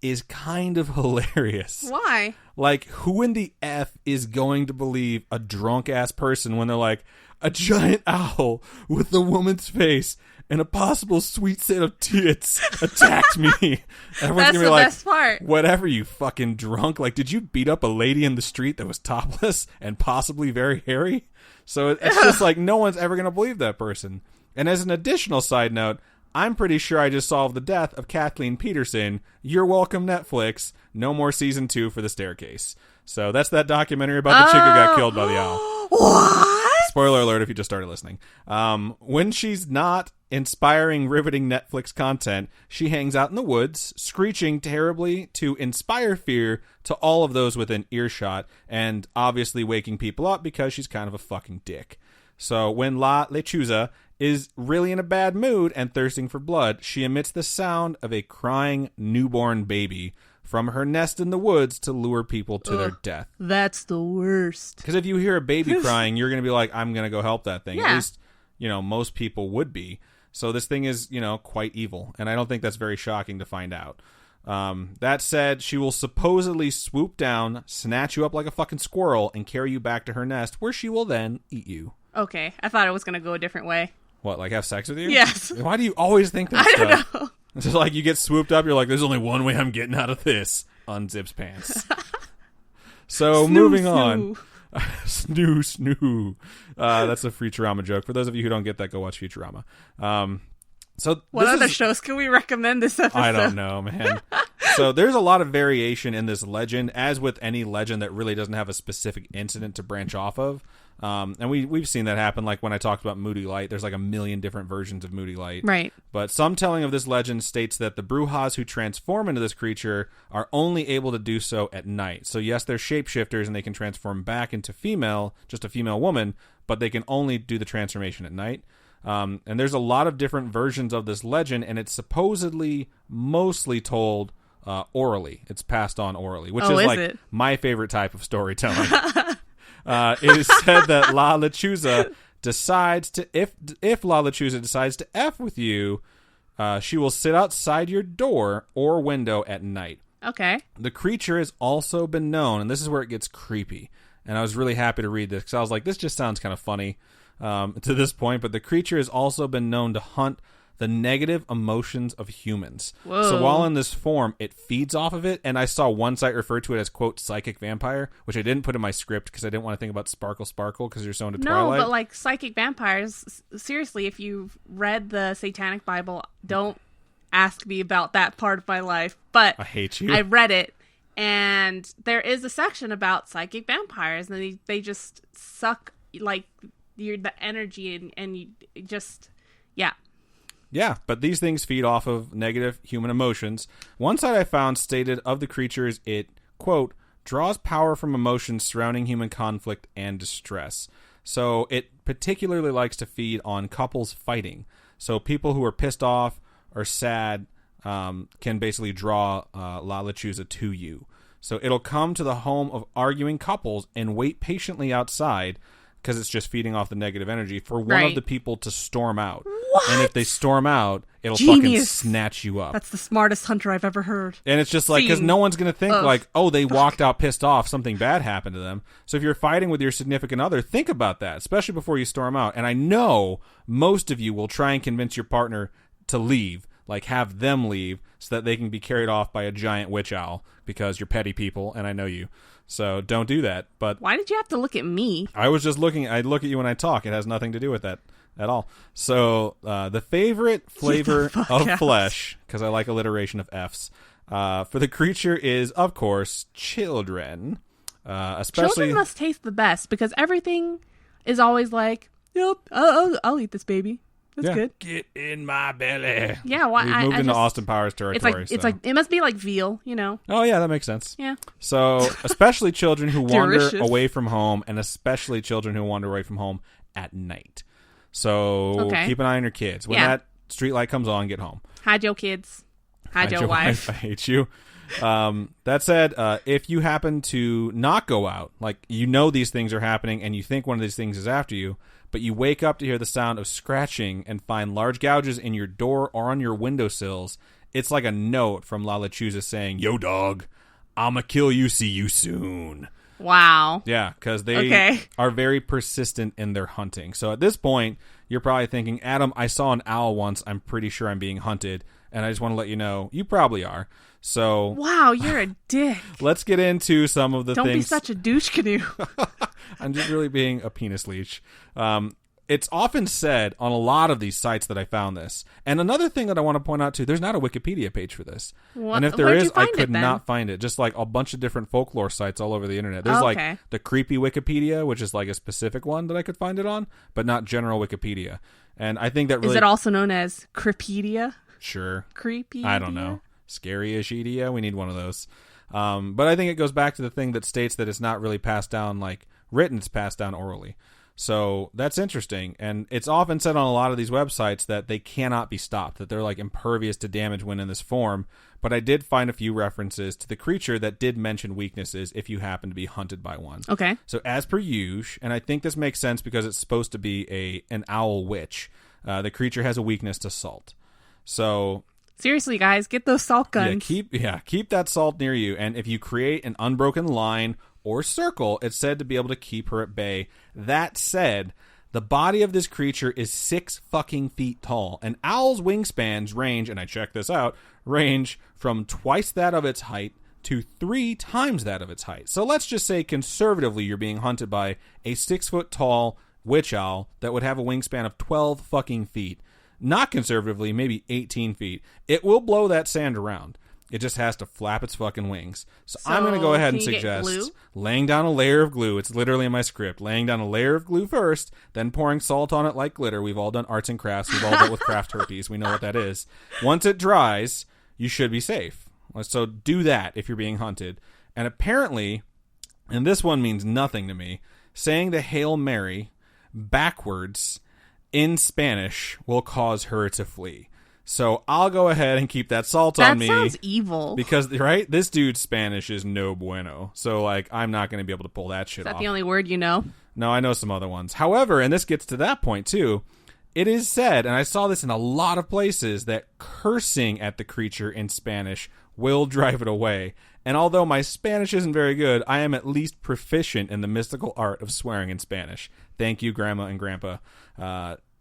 Speaker 2: is kind of hilarious.
Speaker 1: Why?
Speaker 2: Like, who in the F is going to believe a drunk-ass person when they're like, a giant owl with a woman's face and a possible sweet set of tits attacked me? Everyone's
Speaker 1: That's
Speaker 2: gonna be
Speaker 1: the
Speaker 2: like,
Speaker 1: best part.
Speaker 2: whatever, you fucking drunk. Like, did you beat up a lady in the street that was topless and possibly very hairy? So it's just like, no one's ever going to believe that person. And as an additional side note, I'm pretty sure I just solved the death of Kathleen Peterson. You're welcome, Netflix. No more season 2 for The Staircase. So that's that documentary about the chick who got killed by the owl.
Speaker 1: What?
Speaker 2: Spoiler alert if you just started listening. When she's not inspiring, riveting Netflix content, she hangs out in the woods, screeching terribly to inspire fear to all of those within earshot, and obviously waking people up because she's kind of a fucking dick. So when La Lechuza is really in a bad mood and thirsting for blood, she emits the sound of a crying newborn baby from her nest in the woods to lure people to their death.
Speaker 1: That's the worst.
Speaker 2: Because if you hear a baby crying, you're going to be like, I'm going to go help that thing.
Speaker 1: Yeah.
Speaker 2: At least, most people would be. So this thing is, quite evil. And I don't think that's very shocking to find out. That said, she will supposedly swoop down, snatch you up like a fucking squirrel, and carry you back to her nest, where she will then eat you.
Speaker 1: Okay, I thought it was going to go a different way.
Speaker 2: What, like have sex with you?
Speaker 1: Yes.
Speaker 2: Why do you always think that
Speaker 1: I
Speaker 2: stuff?
Speaker 1: don't know.
Speaker 2: It's just like you get swooped up, you're like, there's only one way I'm getting out of this. Unzips pants. So moving on. Snoo. That's a Futurama joke. For those of you who don't get that, go watch Futurama. So
Speaker 1: what other shows can we recommend this episode?
Speaker 2: I don't know, man. So there's a lot of variation in this legend, as with any legend that really doesn't have a specific incident to branch off of. And we've seen that happen, like when I talked about Moody Light. There's like a million different versions of Moody Light.
Speaker 1: Right.
Speaker 2: But some telling of this legend states that the Brujas who transform into this creature are only able to do so at night. So yes, they're shapeshifters and they can transform back into female, just a female woman, but they can only do the transformation at night. And there's a lot of different versions of this legend, and it's supposedly mostly told orally. It's passed on orally, which is like my favorite type of storytelling. It is said that La Lechuza decides to, if La Lechuza decides to F with you, she will sit outside your door or window at night.
Speaker 1: Okay.
Speaker 2: The creature has also been known, and this is where it gets creepy, and I was really happy to read this because I was like, this just sounds kind of funny to this point, but the creature has also been known to hunt the negative emotions of humans.
Speaker 1: Whoa.
Speaker 2: So while in this form, it feeds off of it, and I saw one site refer to it as, quote, psychic vampire, which I didn't put in my script because I didn't want to think about Sparkle because you're so into Twilight.
Speaker 1: No, but like psychic vampires, seriously, if you've read the Satanic Bible, don't ask me about that part of my life. But
Speaker 2: I hate you.
Speaker 1: I read it, and there is a section about psychic vampires, and they just suck like the energy and you just, yeah.
Speaker 2: Yeah, but these things feed off of negative human emotions. One site I found stated of the creatures, it, quote, draws power from emotions surrounding human conflict and distress. So it particularly likes to feed on couples fighting. So people who are pissed off or sad can basically draw La Lechuza to you. So it'll come to the home of arguing couples and wait patiently outside, because it's just feeding off the negative energy, for one of the people to storm out.
Speaker 1: What?
Speaker 2: And if they storm out, it'll
Speaker 1: Genius.
Speaker 2: fucking snatch you up.
Speaker 1: That's the smartest hunter I've ever heard.
Speaker 2: And it's just like, because no one's going to think like, oh, they walked out pissed off, something bad happened to them. So if you're fighting with your significant other, think about that, especially before you storm out. And I know most of you will try and convince your partner to leave, like have them leave, so that they can be carried off by a giant witch owl, because you're petty people, and I know you. So don't do that. But
Speaker 1: why did you have to look at me?
Speaker 2: I was just looking. I look at you when I talk. It has nothing to do with that at all. So the favorite flavor of flesh, because I like alliteration of F's, for the creature is, of course, children. Especially
Speaker 1: children must taste the best, because everything is always like, yep, I'll eat this baby. That's good.
Speaker 2: Get in my belly.
Speaker 1: Yeah, well,
Speaker 2: We've moved into Austin Powers territory.
Speaker 1: It's like it must be like veal, you know.
Speaker 2: Oh yeah, that makes sense.
Speaker 1: Yeah.
Speaker 2: So especially children who wander away from home, and especially children who wander away from home at night. So keep an eye on your kids. When that street light comes on, get home.
Speaker 1: Hide your kids. Hide your wife.
Speaker 2: I hate you. That said, if you happen to not go out, like you know these things are happening and you think one of these things is after you, but you wake up to hear the sound of scratching and find large gouges in your door or on your windowsills, it's like a note from La Lechuza saying, yo dog, I'ma kill you, see you soon.
Speaker 1: Wow.
Speaker 2: Yeah, because they are very persistent in their hunting. So at this point, you're probably thinking, Adam, I saw an owl once. I'm pretty sure I'm being hunted. And I just want to let you know, you probably are. So
Speaker 1: wow, you're a dick.
Speaker 2: Let's get into some of the things.
Speaker 1: Don't be such a douche canoe.
Speaker 2: I'm just really being a penis leech. It's often said on a lot of these sites that I found this. And another thing that I want to point out too, there's not a Wikipedia page for this.
Speaker 1: What?
Speaker 2: And if there is, I could not find it. Just like a bunch of different folklore sites all over the internet. There's like the creepy Wikipedia, which is like a specific one that I could find it on, but not general Wikipedia. And I think that really...
Speaker 1: Is it also known as Creepedia?
Speaker 2: Sure.
Speaker 1: Creepy.
Speaker 2: I don't know. Scary-ish-edia. We need one of those. But I think it goes back to the thing that states that it's not really passed down like written, it's passed down orally. So that's interesting. And it's often said on a lot of these websites that they cannot be stopped, that they're like impervious to damage when in this form. But I did find a few references to the creature that did mention weaknesses if you happen to be hunted by one.
Speaker 1: Okay.
Speaker 2: So as per usual, and I think this makes sense because it's supposed to be an owl witch, the creature has a weakness to salt. So
Speaker 1: seriously, guys, get those salt guns.
Speaker 2: Keep that salt near you. And if you create an unbroken line or circle, it's said to be able to keep her at bay. That said, the body of this creature is 6 fucking feet tall. An owl's wingspans range, and I checked this out, range from twice that of its height to 3 times that of its height. So let's just say conservatively you're being hunted by a 6 foot tall witch owl that would have a wingspan of 12 fucking feet. Not conservatively, maybe 18 feet. It will blow that sand around. It just has to flap its fucking wings. So I'm going to go ahead and suggest laying down a layer of glue. It's literally in my script. Laying down a layer of glue first, then pouring salt on it like glitter. We've all done arts and crafts. We've all dealt with craft herpes. We know what that is. Once it dries, you should be safe. So do that if you're being hunted. And apparently, and this one means nothing to me, saying the Hail Mary backwards in Spanish will cause her to flee. So I'll go ahead and keep that salt on me.
Speaker 1: That sounds evil.
Speaker 2: Because, right, this dude's Spanish is no bueno. So, like, I'm not going to be able to pull that shit off.
Speaker 1: Is that the only word you know?
Speaker 2: No, I know some other ones. However, and this gets to that point, too, it is said, and I saw this in a lot of places, that cursing at the creature in Spanish will drive it away. And although my Spanish isn't very good, I am at least proficient in the mystical art of swearing in Spanish. Thank you, Grandma and Grandpa.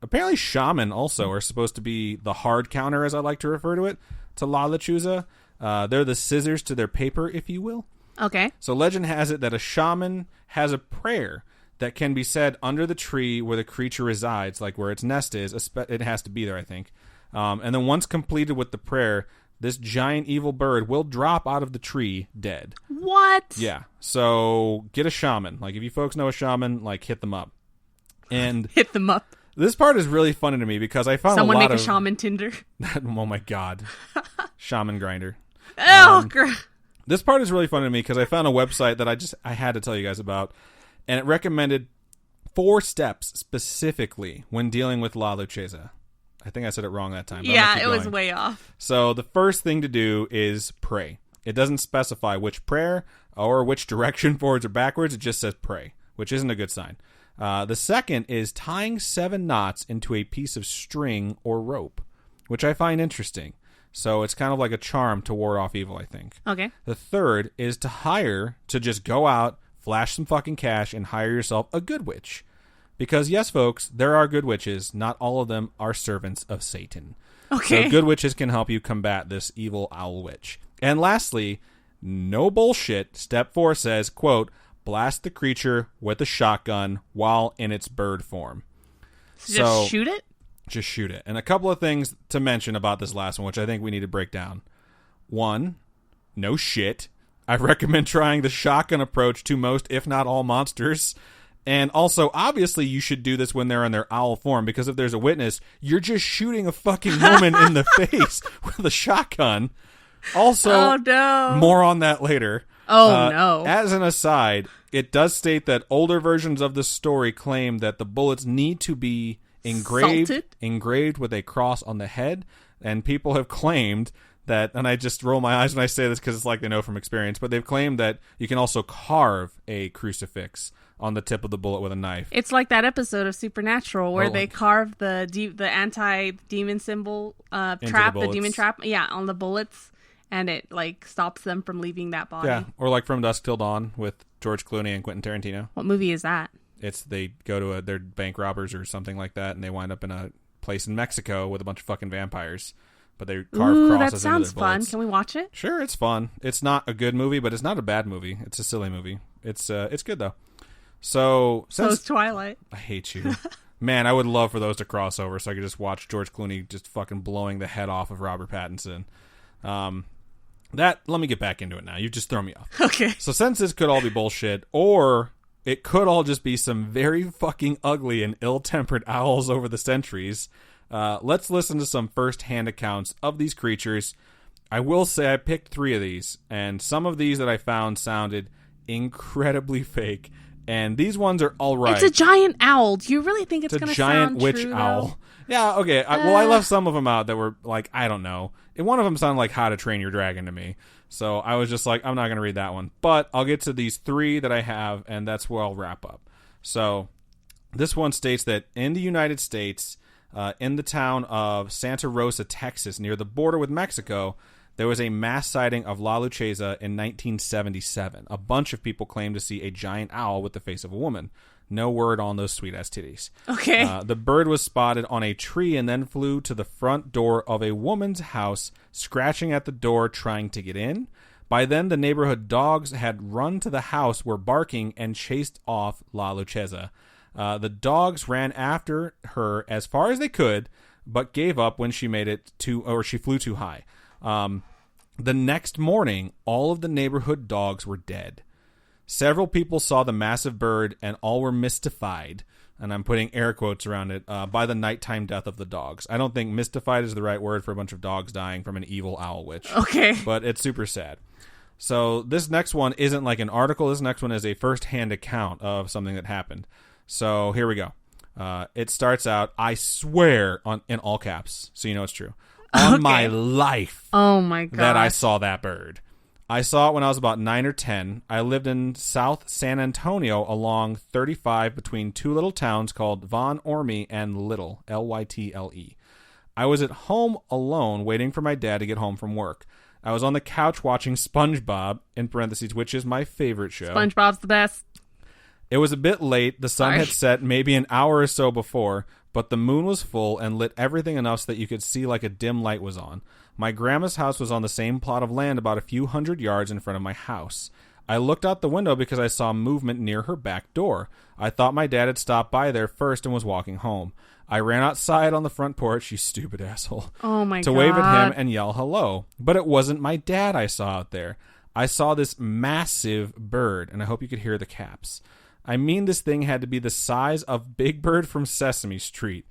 Speaker 2: Apparently shaman also are supposed to be the hard counter, as I like to refer to it, to La Lechuza. They're the scissors to their paper, if you will.
Speaker 1: Okay.
Speaker 2: So legend has it that a shaman has a prayer that can be said under the tree where the creature resides, like where its nest is. It has to be there, I think. And then once completed with the prayer, this giant evil bird will drop out of the tree dead.
Speaker 1: What?
Speaker 2: Yeah. So get a shaman. Like, if you folks know a shaman, like, hit them up. And
Speaker 1: hit them up.
Speaker 2: This part is really funny to me because I found
Speaker 1: someone
Speaker 2: a lot
Speaker 1: make a shaman Tinder.
Speaker 2: Oh my god, shaman grinder.
Speaker 1: Oh,
Speaker 2: this part is really funny to me because I found a website that I had to tell you guys about, and it recommended 4 steps specifically when dealing with La Lechuza. I think I said it wrong that time. But
Speaker 1: yeah, it was way off.
Speaker 2: So the first thing to do is pray. It doesn't specify which prayer or which direction, forwards or backwards. It just says pray, which isn't a good sign. The second is tying 7 knots into a piece of string or rope, which I find interesting. So it's kind of like a charm to ward off evil, I think.
Speaker 1: Okay.
Speaker 2: The third is to just go out, flash some fucking cash, and hire yourself a good witch. Because, yes, folks, there are good witches. Not all of them are servants of Satan.
Speaker 1: Okay.
Speaker 2: So good witches can help you combat this evil owl witch. And lastly, no bullshit, step 4 says, quote, blast the creature with a shotgun while in its bird form.
Speaker 1: So just shoot it?
Speaker 2: Just shoot it. And a couple of things to mention about this last one, which I think we need to break down. 1, no shit. I recommend trying the shotgun approach to most, if not all, monsters. And also, obviously, you should do this when they're in their owl form, because if there's a witness, you're just shooting a fucking woman in the face with a shotgun. Also,
Speaker 1: oh, no.
Speaker 2: More on that later.
Speaker 1: Oh, no.
Speaker 2: As an aside, it does state that older versions of the story claim that the bullets need to be engraved with a cross on the head, and people have claimed that, and I just roll my eyes when I say this because it's like they know from experience, but they've claimed that you can also carve a crucifix on the tip of the bullet with a knife.
Speaker 1: It's like that episode of Supernatural where they carve the anti-demon symbol trap, the demon trap, on the bullets, and it like stops them from leaving that body.
Speaker 2: Yeah, or like From Dusk Till Dawn with George Clooney and Quentin Tarantino.
Speaker 1: What movie is that?
Speaker 2: They go to they're bank robbers or something like that, and they wind up in a place in Mexico with a bunch of fucking vampires. But they carve crosses into their bullets. That sounds
Speaker 1: fun. Can we watch it?
Speaker 2: Sure, it's fun. It's not a good movie, but it's not a bad movie. It's a silly movie. It's good though. So
Speaker 1: it's Twilight.
Speaker 2: I hate you. Man, I would love for those to cross over so I could just watch George Clooney just fucking blowing the head off of Robert Pattinson. Let me get back into it now. You just throw me off.
Speaker 1: Okay.
Speaker 2: So since this could all be bullshit, or it could all just be some very fucking ugly and ill-tempered owls over the centuries, let's listen to some first-hand accounts of these creatures. I will say I picked 3 of these, and some of these that I found sounded incredibly fake. And these ones are all right.
Speaker 1: It's a giant owl. Do you really think it's going to sound
Speaker 2: true? It's a giant witch
Speaker 1: true,
Speaker 2: owl.
Speaker 1: Though?
Speaker 2: Yeah, okay. I left some of them out that were like, I don't know. And one of them sounded like How to Train Your Dragon to me. So I was just like, I'm not going to read that one. But I'll get to these 3 that I have, and that's where I'll wrap up. So this one states that in the United States, in the town of Santa Rosa, Texas, near the border with Mexico, there was a mass sighting of La Lechuza in 1977. A bunch of people claimed to see a giant owl with the face of a woman. No word on those sweet-ass titties.
Speaker 1: Okay.
Speaker 2: The bird was spotted on a tree and then flew to the front door of a woman's house, scratching at the door, trying to get in. By then, the neighborhood dogs had run to the house, were barking, and chased off La Lechuza. The dogs ran after her as far as they could, but gave up when she made it she flew too high. The next morning, all of the neighborhood dogs were dead. Several people saw the massive bird and all were mystified, and I'm putting air quotes around it, by the nighttime death of the dogs. I don't think mystified is the right word for a bunch of dogs dying from an evil owl witch.
Speaker 1: Okay.
Speaker 2: But it's super sad. So this next one isn't like an article. This next one is a first-hand account of something that happened. So here we go. It starts out, I swear, in all caps, so you know it's true. On my life.
Speaker 1: Oh my god.
Speaker 2: That I saw that bird. I saw it when I was about 9 or 10. I lived in South San Antonio along 35 between two little towns called Von Ormy and Little, Lytle. I was at home alone waiting for my dad to get home from work. I was on the couch watching SpongeBob, in parentheses, which is my favorite show.
Speaker 1: SpongeBob's the best.
Speaker 2: It was a bit late. The sun had set maybe an hour or so before, but the moon was full and lit everything enough so that you could see like a dim light was on. My grandma's house was on the same plot of land about a few hundred yards in front of my house. I looked out the window because I saw movement near her back door. I thought my dad had stopped by there first and was walking home. I ran outside on the front porch, you stupid asshole,
Speaker 1: oh my
Speaker 2: to
Speaker 1: God.
Speaker 2: wave at him and yell hello. But it wasn't my dad I saw out there. I saw this massive bird, and I hope you could hear the caps. I mean, this thing had to be the size of Big Bird from Sesame Street.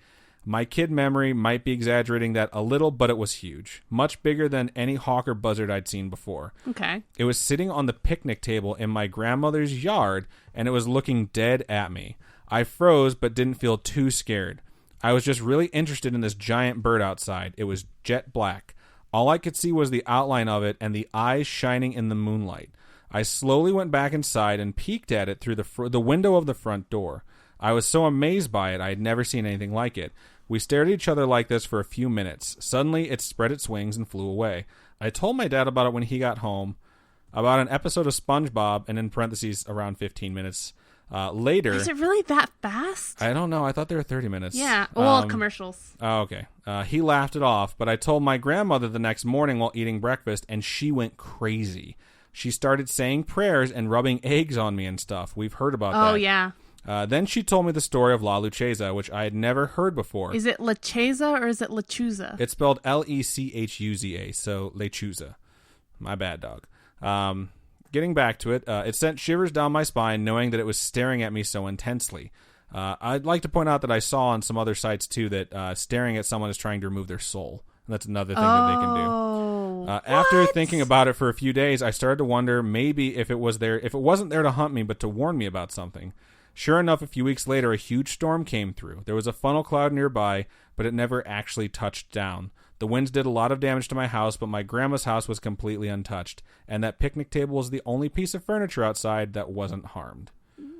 Speaker 2: My kid memory might be exaggerating that a little, but it was huge. Much bigger than any hawk or buzzard I'd seen before.
Speaker 1: Okay.
Speaker 2: It was sitting on the picnic table in my grandmother's yard, and it was looking dead at me. I froze, but didn't feel too scared. I was just really interested in this giant bird outside. It was jet black. All I could see was the outline of it and the eyes shining in the moonlight. I slowly went back inside and peeked at it through the window of the front door. I was so amazed by it, I had never seen anything like it. We stared at each other like this for a few minutes. Suddenly, it spread its wings and flew away. I told my dad about it when he got home, about an episode of SpongeBob, and in parentheses, around 15 minutes later.
Speaker 1: Is it really that fast?
Speaker 2: I don't know. I thought they were 30 minutes.
Speaker 1: Yeah. Well, commercials.
Speaker 2: Oh, okay. He laughed it off, but I told my grandmother the next morning while eating breakfast, and she went crazy. She started saying prayers and rubbing eggs on me and stuff. We've heard about that.
Speaker 1: Oh, yeah.
Speaker 2: Then she told me the story of La Lechuza, which I had never heard before.
Speaker 1: Is it Lechuza or is it Lechuza?
Speaker 2: It's spelled Lechuza, so Lechuza. My bad, dog. Getting back to it, it sent shivers down my spine knowing that it was staring at me so intensely. I'd like to point out that I saw on some other sites, too, that staring at someone is trying to remove their soul. That's another thing that they can do. After thinking about it for a few days, I started to wonder maybe if it wasn't there to hunt me, but to warn me about something. Sure enough, a few weeks later, a huge storm came through. There was a funnel cloud nearby, but it never actually touched down. The winds did a lot of damage to my house, but my grandma's house was completely untouched, and that picnic table was the only piece of furniture outside that wasn't harmed.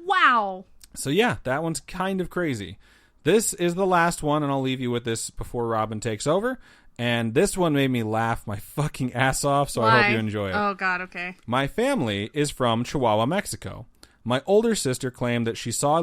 Speaker 1: Wow.
Speaker 2: So yeah, that one's kind of crazy. This is the last one, and I'll leave you with this before Robin takes over. And this one made me laugh my fucking ass off, so I hope you enjoy it.
Speaker 1: Oh, God, okay.
Speaker 2: My family is from Chihuahua, Mexico. My older sister claimed that she saw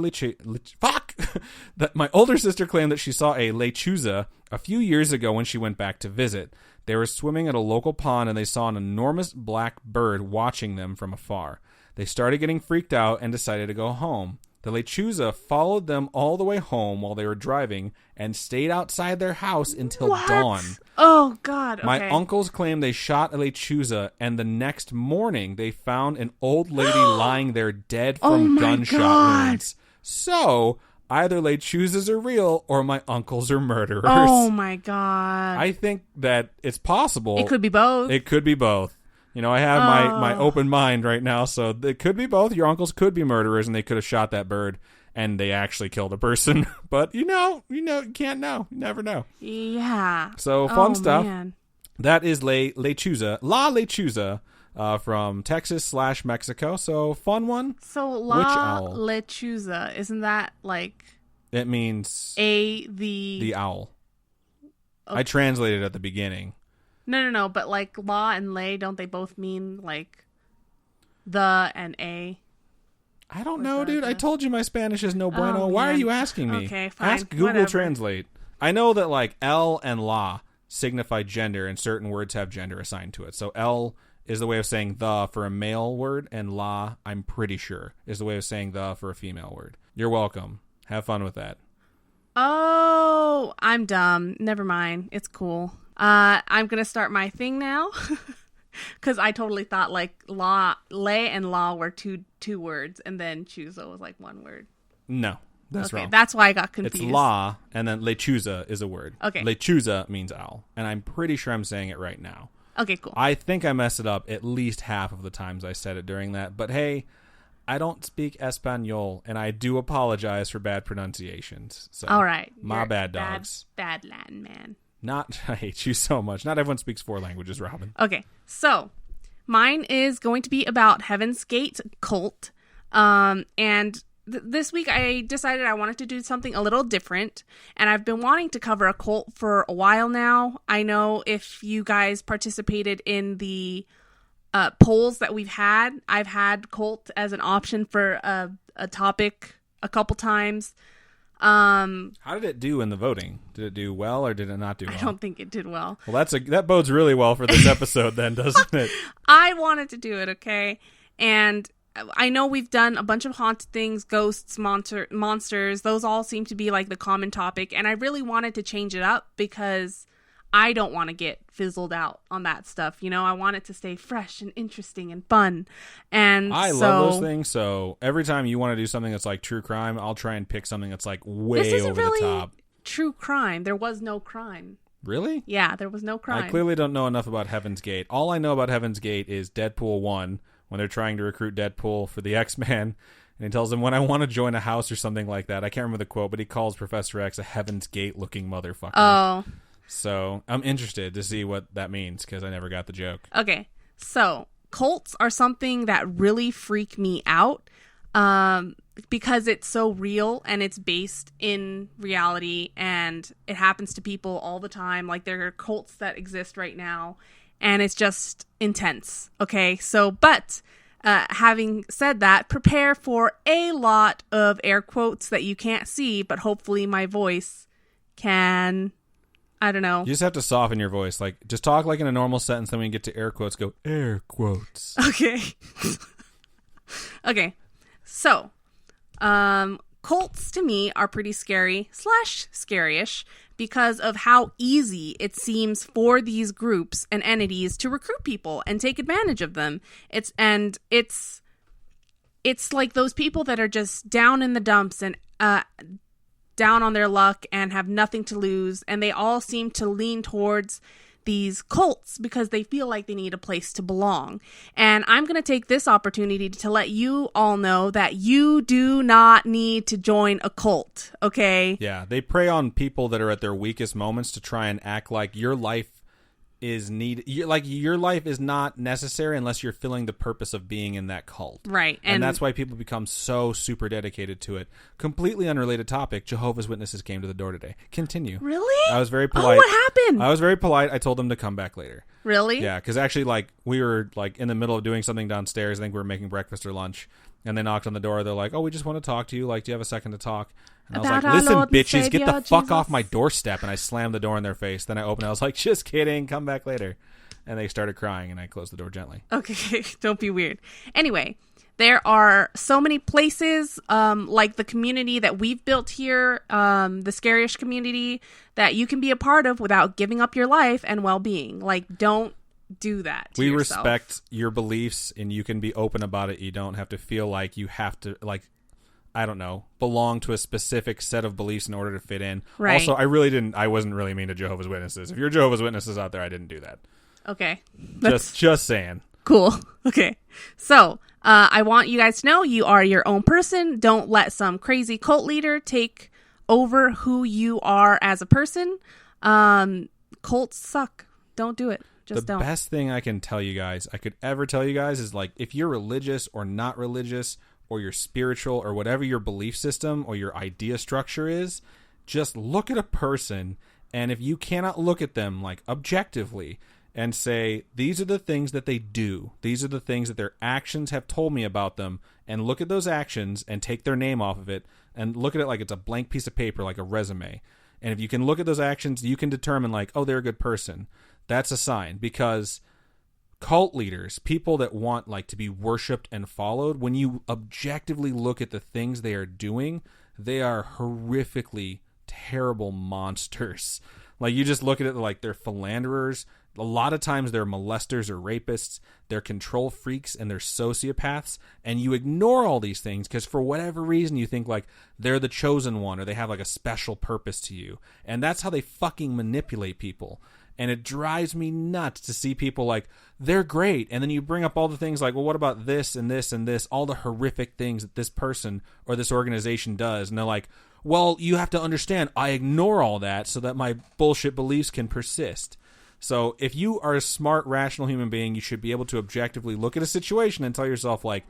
Speaker 2: my older sister claimed that she saw a lechuza a few years ago when she went back to visit. They were swimming at a local pond and they saw an enormous black bird watching them from afar. They started getting freaked out and decided to go home. The lechuza followed them all the way home while they were driving and stayed outside their house until dawn.
Speaker 1: Oh, God. Okay.
Speaker 2: My uncles claim they shot a lechuza, and the next morning they found an old lady lying there dead from gunshot wounds. So, either lechuzas are real or my uncles are murderers.
Speaker 1: Oh, my God.
Speaker 2: I think that it's possible.
Speaker 1: It could be both.
Speaker 2: It could be both. You know, I have my open mind right now, so it could be both. Your uncles could be murderers, and they could have shot that bird, and they actually killed a person. But you can't know. You never know.
Speaker 1: Yeah.
Speaker 2: So fun stuff.
Speaker 1: Man.
Speaker 2: That is La Lechuza from Texas/Mexico. So fun one.
Speaker 1: So
Speaker 2: La
Speaker 1: Lechuza, isn't that like?
Speaker 2: It means
Speaker 1: the
Speaker 2: owl.
Speaker 1: Okay.
Speaker 2: I translated at the beginning.
Speaker 1: No. But like la and lay, don't they both mean like the and a?
Speaker 2: I don't know, dude. I told you my Spanish is no bueno.
Speaker 1: Oh,
Speaker 2: why are you asking me?
Speaker 1: Okay, fine.
Speaker 2: Ask Google
Speaker 1: Whatever.
Speaker 2: Translate. I know that like L and la signify gender, and certain words have gender assigned to it. So L is the way of saying the for a male word, and la, I'm pretty sure, is the way of saying the for a female word. You're welcome. Have fun with that.
Speaker 1: Oh, I'm dumb. Never mind. It's cool. I'm going to start my thing now. Because I totally thought like lay and law were two words, and then Chuza was like one word.
Speaker 2: No, that's wrong.
Speaker 1: That's why I got confused.
Speaker 2: It's la, and then Lechuza is a word.
Speaker 1: Okay.
Speaker 2: Lechuza means owl, and I'm pretty sure I'm saying it right now.
Speaker 1: Okay, cool.
Speaker 2: I think I messed it up at least half of the times I said it during that, but hey, I don't speak Espanol, and I do apologize for bad pronunciations. So,
Speaker 1: all right.
Speaker 2: My bad, dogs.
Speaker 1: Bad Latin man.
Speaker 2: I hate you so much. Not everyone speaks 4 languages, Robin.
Speaker 1: Okay, so mine is going to be about Heaven's Gate cult. And this week I decided I wanted to do something a little different. And I've been wanting to cover a cult for a while now. I know if you guys participated in the polls that we've had, I've had cult as an option for a topic a couple times.
Speaker 2: How did it do in the voting? Did it do well or did it not do well?
Speaker 1: I don't think it did well.
Speaker 2: Well, that bodes really well for this episode then, doesn't it?
Speaker 1: I wanted to do it, okay? And I know we've done a bunch of haunted things, ghosts, monsters. Those all seem to be like the common topic. And I really wanted to change it up because I don't want to get fizzled out on that stuff. You know, I want it to stay fresh and interesting and fun. And
Speaker 2: I love those things. So every time you want to do something that's like true crime, I'll try and pick something that's like way over the top.
Speaker 1: True crime. There was no crime.
Speaker 2: Really?
Speaker 1: Yeah, there was no crime.
Speaker 2: I clearly don't know enough about Heaven's Gate. All I know about Heaven's Gate is Deadpool 1, when they're trying to recruit Deadpool for the X-Men. And he tells him, when I want to join a house or something like that. I can't remember the quote, but he calls Professor X a Heaven's Gate looking motherfucker.
Speaker 1: Oh.
Speaker 2: So I'm interested to see what that means because I never got the joke.
Speaker 1: Okay, so cults are something that really freak me out because it's so real and it's based in reality and it happens to people all the time. Like there are cults that exist right now and it's just intense. Okay, so but having said that, prepare for a lot of air quotes that you can't see, but hopefully my voice can... I don't know.
Speaker 2: You just have to soften your voice. Like, just talk like in a normal sentence. Then when you get to air quotes, go air quotes.
Speaker 1: Okay. Okay. So, cults to me are pretty scary / scary-ish because of how easy it seems for these groups and entities to recruit people and take advantage of them. It's like those people that are just down in the dumps and down on their luck and have nothing to lose, and they all seem to lean towards these cults because they feel like they need a place to belong. And I'm going to take this opportunity to let you all know that you do not need to join a cult, okay?
Speaker 2: Yeah, they prey on people that are at their weakest moments to try and act like your life is your life is not necessary unless you're filling the purpose of being in that cult.
Speaker 1: Right.
Speaker 2: And that's why people become so super dedicated to it. Completely unrelated topic. Jehovah's Witnesses came to the door today. Continue.
Speaker 1: Really?
Speaker 2: I was very polite.
Speaker 1: Oh, what happened?
Speaker 2: I was very polite. I told them to come back later.
Speaker 1: Really?
Speaker 2: Yeah, because actually, like, we were like in the middle of doing something downstairs. I think we were making breakfast or lunch. And they knocked on the door. They're like, "Oh, we just want to talk to you. Like, do you have a second to talk?" And I was like, "Listen, bitches, get the fuck off my doorstep." And I slammed the door in their face. Then I opened it. I was like, "Just kidding. Come back later." And they started crying, and I closed the door gently.
Speaker 1: Okay, don't be weird. Anyway, there are so many places, like the community that we've built here, the Scarish community, that you can be a part of without giving up your life and well-being. Like, don't do that to yourself.
Speaker 2: Respect your beliefs, and you can be open about it. You don't have to feel like you have to, like, I don't know, belong to a specific set of beliefs in order to fit in.
Speaker 1: Right.
Speaker 2: Also, I wasn't really mean to Jehovah's Witnesses. If you're Jehovah's Witnesses out there, I didn't do that.
Speaker 1: Okay.
Speaker 2: Just saying.
Speaker 1: Cool. Okay. So, I want you guys to know you are your own person. Don't let some crazy cult leader take over who you are as a person. Cults suck. Don't do it. Just don't.
Speaker 2: The best thing I could ever tell you guys is, like, if you're religious or not religious or you're spiritual or whatever your belief system or your idea structure is, just look at a person, and if you cannot look at them, like, objectively and say, these are the things that they do, these are the things that their actions have told me about them, and look at those actions and take their name off of it and look at it like it's a blank piece of paper, like a resume. And if you can look at those actions, you can determine, like, oh, they're a good person. That's a sign, because cult leaders, people that want, like, to be worshipped and followed, when you objectively look at the things they are doing, they are horrifically terrible monsters. Like, you just look at it like they're philanderers, a lot of times they're molesters or rapists, they're control freaks, and they're sociopaths, and you ignore all these things because for whatever reason you think like they're the chosen one or they have like a special purpose to you. And that's how they fucking manipulate people. And it drives me nuts to see people like, they're great. And then you bring up all the things like, well, what about this and this and this, all the horrific things that this person or this organization does. And they're like, well, you have to understand, I ignore all that so that my bullshit beliefs can persist. So if you are a smart, rational human being, you should be able to objectively look at a situation and tell yourself, like,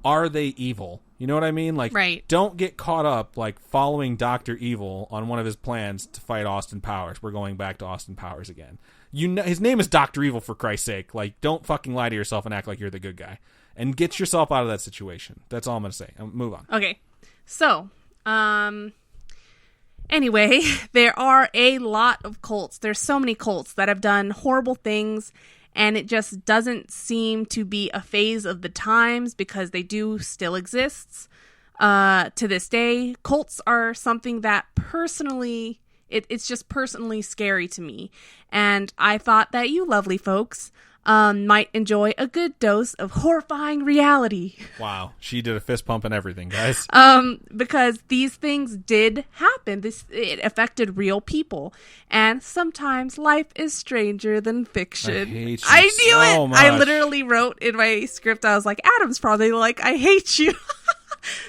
Speaker 2: are they evil? You know what I mean? Like,
Speaker 1: right.
Speaker 2: Don't get caught up, like, following Dr. Evil on one of his plans to fight Austin Powers. We're going back to Austin Powers again. You know, his name is Dr. Evil, for Christ's sake. Like, don't fucking lie to yourself and act like you're the good guy. And get yourself out of that situation. That's all I'm going to say. Move on.
Speaker 1: Okay. So, anyway, there are a lot of cults. There's so many cults that have done horrible things, and it just doesn't seem to be a phase of the times because they do still exist to this day. Cults are something that personally, it's just personally scary to me. And I thought that you lovely folks might enjoy a good dose of horrifying reality.
Speaker 2: Wow, she did a fist pump and everything, guys.
Speaker 1: Because these things did happen. It affected real people, and sometimes life is stranger than fiction.
Speaker 2: I hate you
Speaker 1: I knew
Speaker 2: so
Speaker 1: it.
Speaker 2: much.
Speaker 1: I literally wrote in my script, I was like, Adam's probably like, I hate you.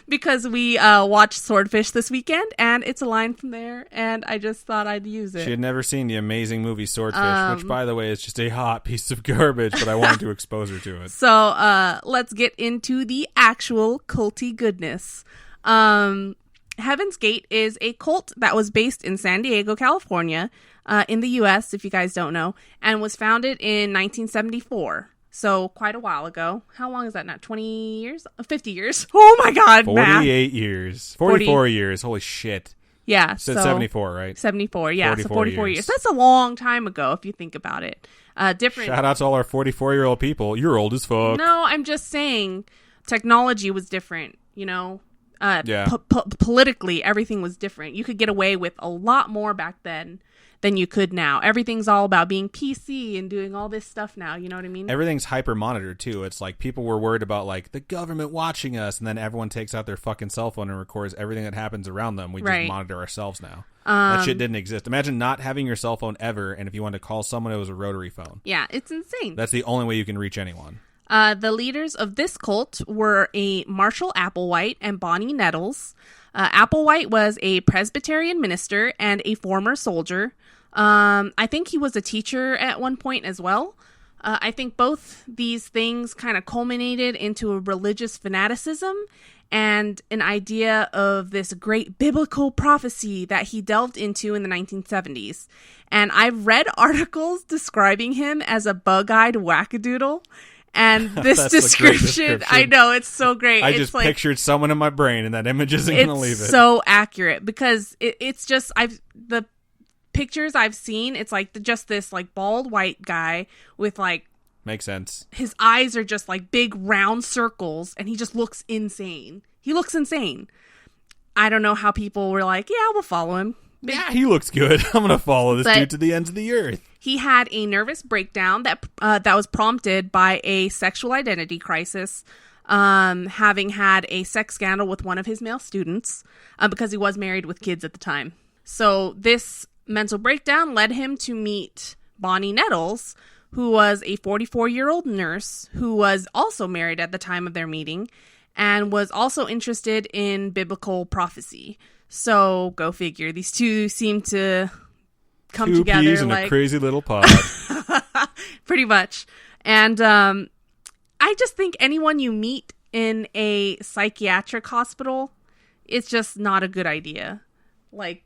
Speaker 1: Because we watched Swordfish this weekend, and it's a line from there, and I just thought I'd use it.
Speaker 2: She had never seen the amazing movie Swordfish, which, by the way, is just a hot piece of garbage, but I wanted to expose her to it.
Speaker 1: So let's get into the actual culty goodness. Heaven's Gate is a cult that was based in San Diego, California, in the U.S., if you guys don't know, and was founded in 1974. So quite a while ago. How long is that now? 20 years? 50 years? Oh my God,
Speaker 2: 48
Speaker 1: math.
Speaker 2: years. 44 years. Holy shit.
Speaker 1: Yeah.
Speaker 2: Said 74, right?
Speaker 1: 74, yeah.
Speaker 2: 44
Speaker 1: years. That's a long time ago if you think about it. Different.
Speaker 2: Shout out to all our 44-year-old people. You're old as fuck.
Speaker 1: No, I'm just saying technology was different, you know?
Speaker 2: Yeah.
Speaker 1: Politically, everything was different. You could get away with a lot more back then than you could now. Everything's all about being PC and doing all this stuff now. You know what I mean? Everything's
Speaker 2: hyper monitored too. It's like people were worried about like the government watching us, and then everyone takes out their fucking cell phone and records everything that happens around them. We just monitor ourselves now. That shit didn't exist. Imagine not having your cell phone ever, and if you wanted to call someone, it was a rotary phone.
Speaker 1: Yeah, it's insane.
Speaker 2: That's the only way you can reach anyone.
Speaker 1: The leaders of this cult were a Marshall Applewhite and Bonnie Nettles. Applewhite was a Presbyterian minister and a former soldier. I think he was a teacher at one point as well. I think both these things kind of culminated into a religious fanaticism and an idea of this great biblical prophecy that he delved into in the 1970s. And I've read articles describing him as a bug-eyed wackadoodle. And this description, I know, it's so great.
Speaker 2: I just pictured someone in my brain, and that image isn't going to leave it.
Speaker 1: It's so accurate because it's just, the pictures I've seen, it's like just this like bald white guy with like,
Speaker 2: makes sense.
Speaker 1: His eyes are just like big round circles, and he just looks insane. He looks insane. I don't know how people were like, yeah, we'll follow him.
Speaker 2: Yeah, he looks good. I'm going to follow this dude to the ends of the earth.
Speaker 1: He had a nervous breakdown that was prompted by a sexual identity crisis, having had a sex scandal with one of his male students, because he was married with kids at the time. So this mental breakdown led him to meet Bonnie Nettles, who was a 44-year-old nurse who was also married at the time of their meeting and was also interested in biblical prophecy. So, go figure. These two seem to come together.
Speaker 2: 2 peas in a crazy little pod.
Speaker 1: Pretty much. And I just think anyone you meet in a psychiatric hospital, it's just not a good idea. Like,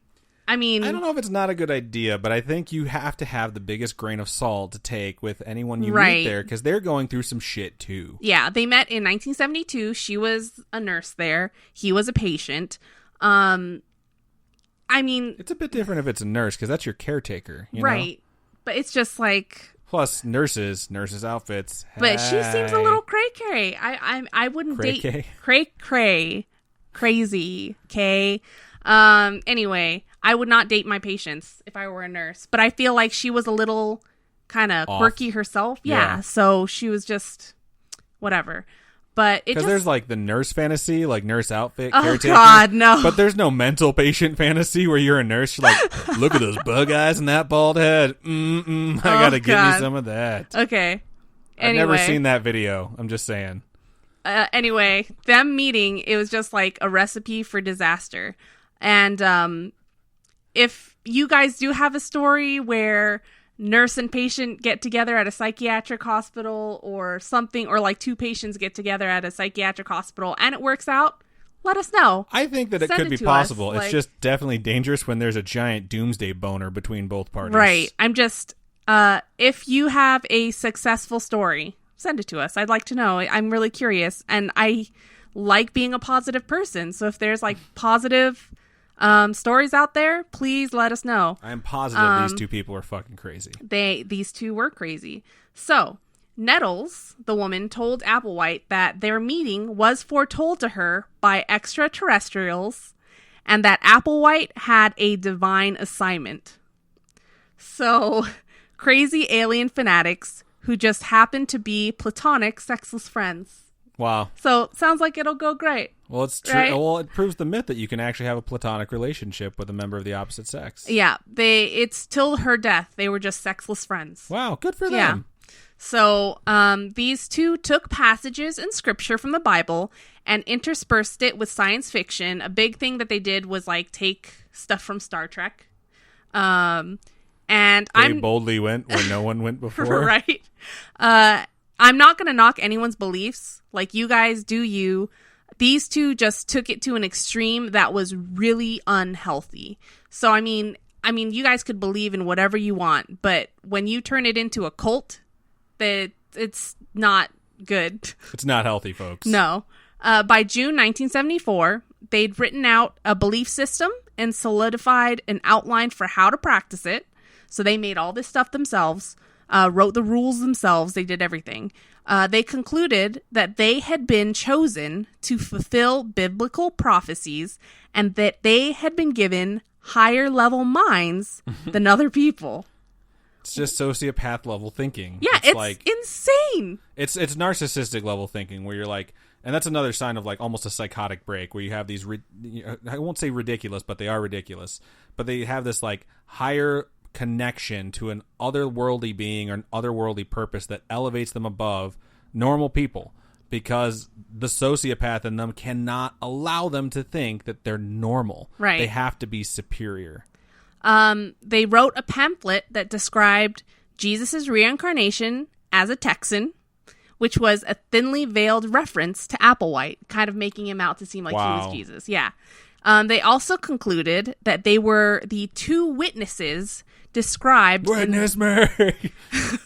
Speaker 1: I mean,
Speaker 2: I don't know if it's not a good idea, but I think you have to have the biggest grain of salt to take with anyone you meet there, because they're going through some shit too.
Speaker 1: Yeah, they met in 1972. She was a nurse there. He was a patient. I mean,
Speaker 2: it's a bit different if it's a nurse, because that's your caretaker, you
Speaker 1: right? Know? But it's just like,
Speaker 2: plus nurses outfits.
Speaker 1: But she seems a little cray-cray. I wouldn't date cray-cray, crazy. Okay. Anyway, I would not date my patients if I were a nurse. But I feel like she was a little kind of
Speaker 2: Off.
Speaker 1: quirky herself.
Speaker 2: Yeah.
Speaker 1: So she was just whatever. But it
Speaker 2: because
Speaker 1: just...
Speaker 2: there's like the nurse fantasy, like nurse outfit,
Speaker 1: Oh,
Speaker 2: caretaker.
Speaker 1: God, no.
Speaker 2: But there's no mental patient fantasy where you're a nurse. You're like, look at those bug eyes and that bald head. I gotta give me some of that.
Speaker 1: Okay.
Speaker 2: I've never seen that video. I'm just saying.
Speaker 1: Anyway, them meeting, it was just like a recipe for disaster. And if you guys do have a story where nurse and patient get together at a psychiatric hospital or something, or like two patients get together at a psychiatric hospital and it works out, let us know.
Speaker 2: I think that it
Speaker 1: Send
Speaker 2: could be
Speaker 1: to
Speaker 2: possible.
Speaker 1: us.
Speaker 2: It's just definitely dangerous when there's a giant doomsday boner between both parties.
Speaker 1: Right. I'm just, if you have a successful story, send it to us. I'd like to know. I'm really curious. And I like being a positive person. So if there's like positive stories out there, please let us know.
Speaker 2: I am positive these two people are fucking crazy.
Speaker 1: These two were crazy. So Nettles, the woman, told Applewhite that their meeting was foretold to her by extraterrestrials and that Applewhite had a divine assignment. So crazy alien fanatics who just happened to be platonic sexless friends.
Speaker 2: Wow.
Speaker 1: So sounds like it'll go great.
Speaker 2: Well, it's true.
Speaker 1: Right?
Speaker 2: Well, it proves the myth that you can actually have a platonic relationship with a member of the opposite sex.
Speaker 1: Yeah, it's till her death. They were just sexless friends.
Speaker 2: Wow, good for them.
Speaker 1: Yeah. So these two took passages in scripture from the Bible and interspersed it with science fiction. A big thing that they did was like take stuff from Star Trek. And
Speaker 2: They boldly went where no one went before.
Speaker 1: Right. I'm not going to knock anyone's beliefs. Like, you guys do you. These two just took it to an extreme that was really unhealthy. So, I mean, you guys could believe in whatever you want, but when you turn it into a cult, it's not good.
Speaker 2: It's not healthy, folks.
Speaker 1: No. By June 1974, they'd written out a belief system and solidified an outline for how to practice it. So they made all this stuff themselves. Wrote the rules themselves. They did everything. They concluded that they had been chosen to fulfill biblical prophecies and that they had been given higher level minds than other people.
Speaker 2: It's just sociopath level thinking.
Speaker 1: Yeah, it's like insane.
Speaker 2: It's narcissistic level thinking where you're like, and that's another sign of like almost a psychotic break where you have these, I won't say ridiculous, but they are ridiculous. But they have this like higher connection to an otherworldly being or an otherworldly purpose that elevates them above normal people because the sociopath in them cannot allow them to think that they're normal.
Speaker 1: Right.
Speaker 2: They have to be superior.
Speaker 1: They wrote a pamphlet that described Jesus' reincarnation as a Texan, which was a thinly veiled reference to Applewhite, kind of making him out to seem like he was Jesus. Yeah. They also concluded that they were the two witnesses described...
Speaker 2: Witness me!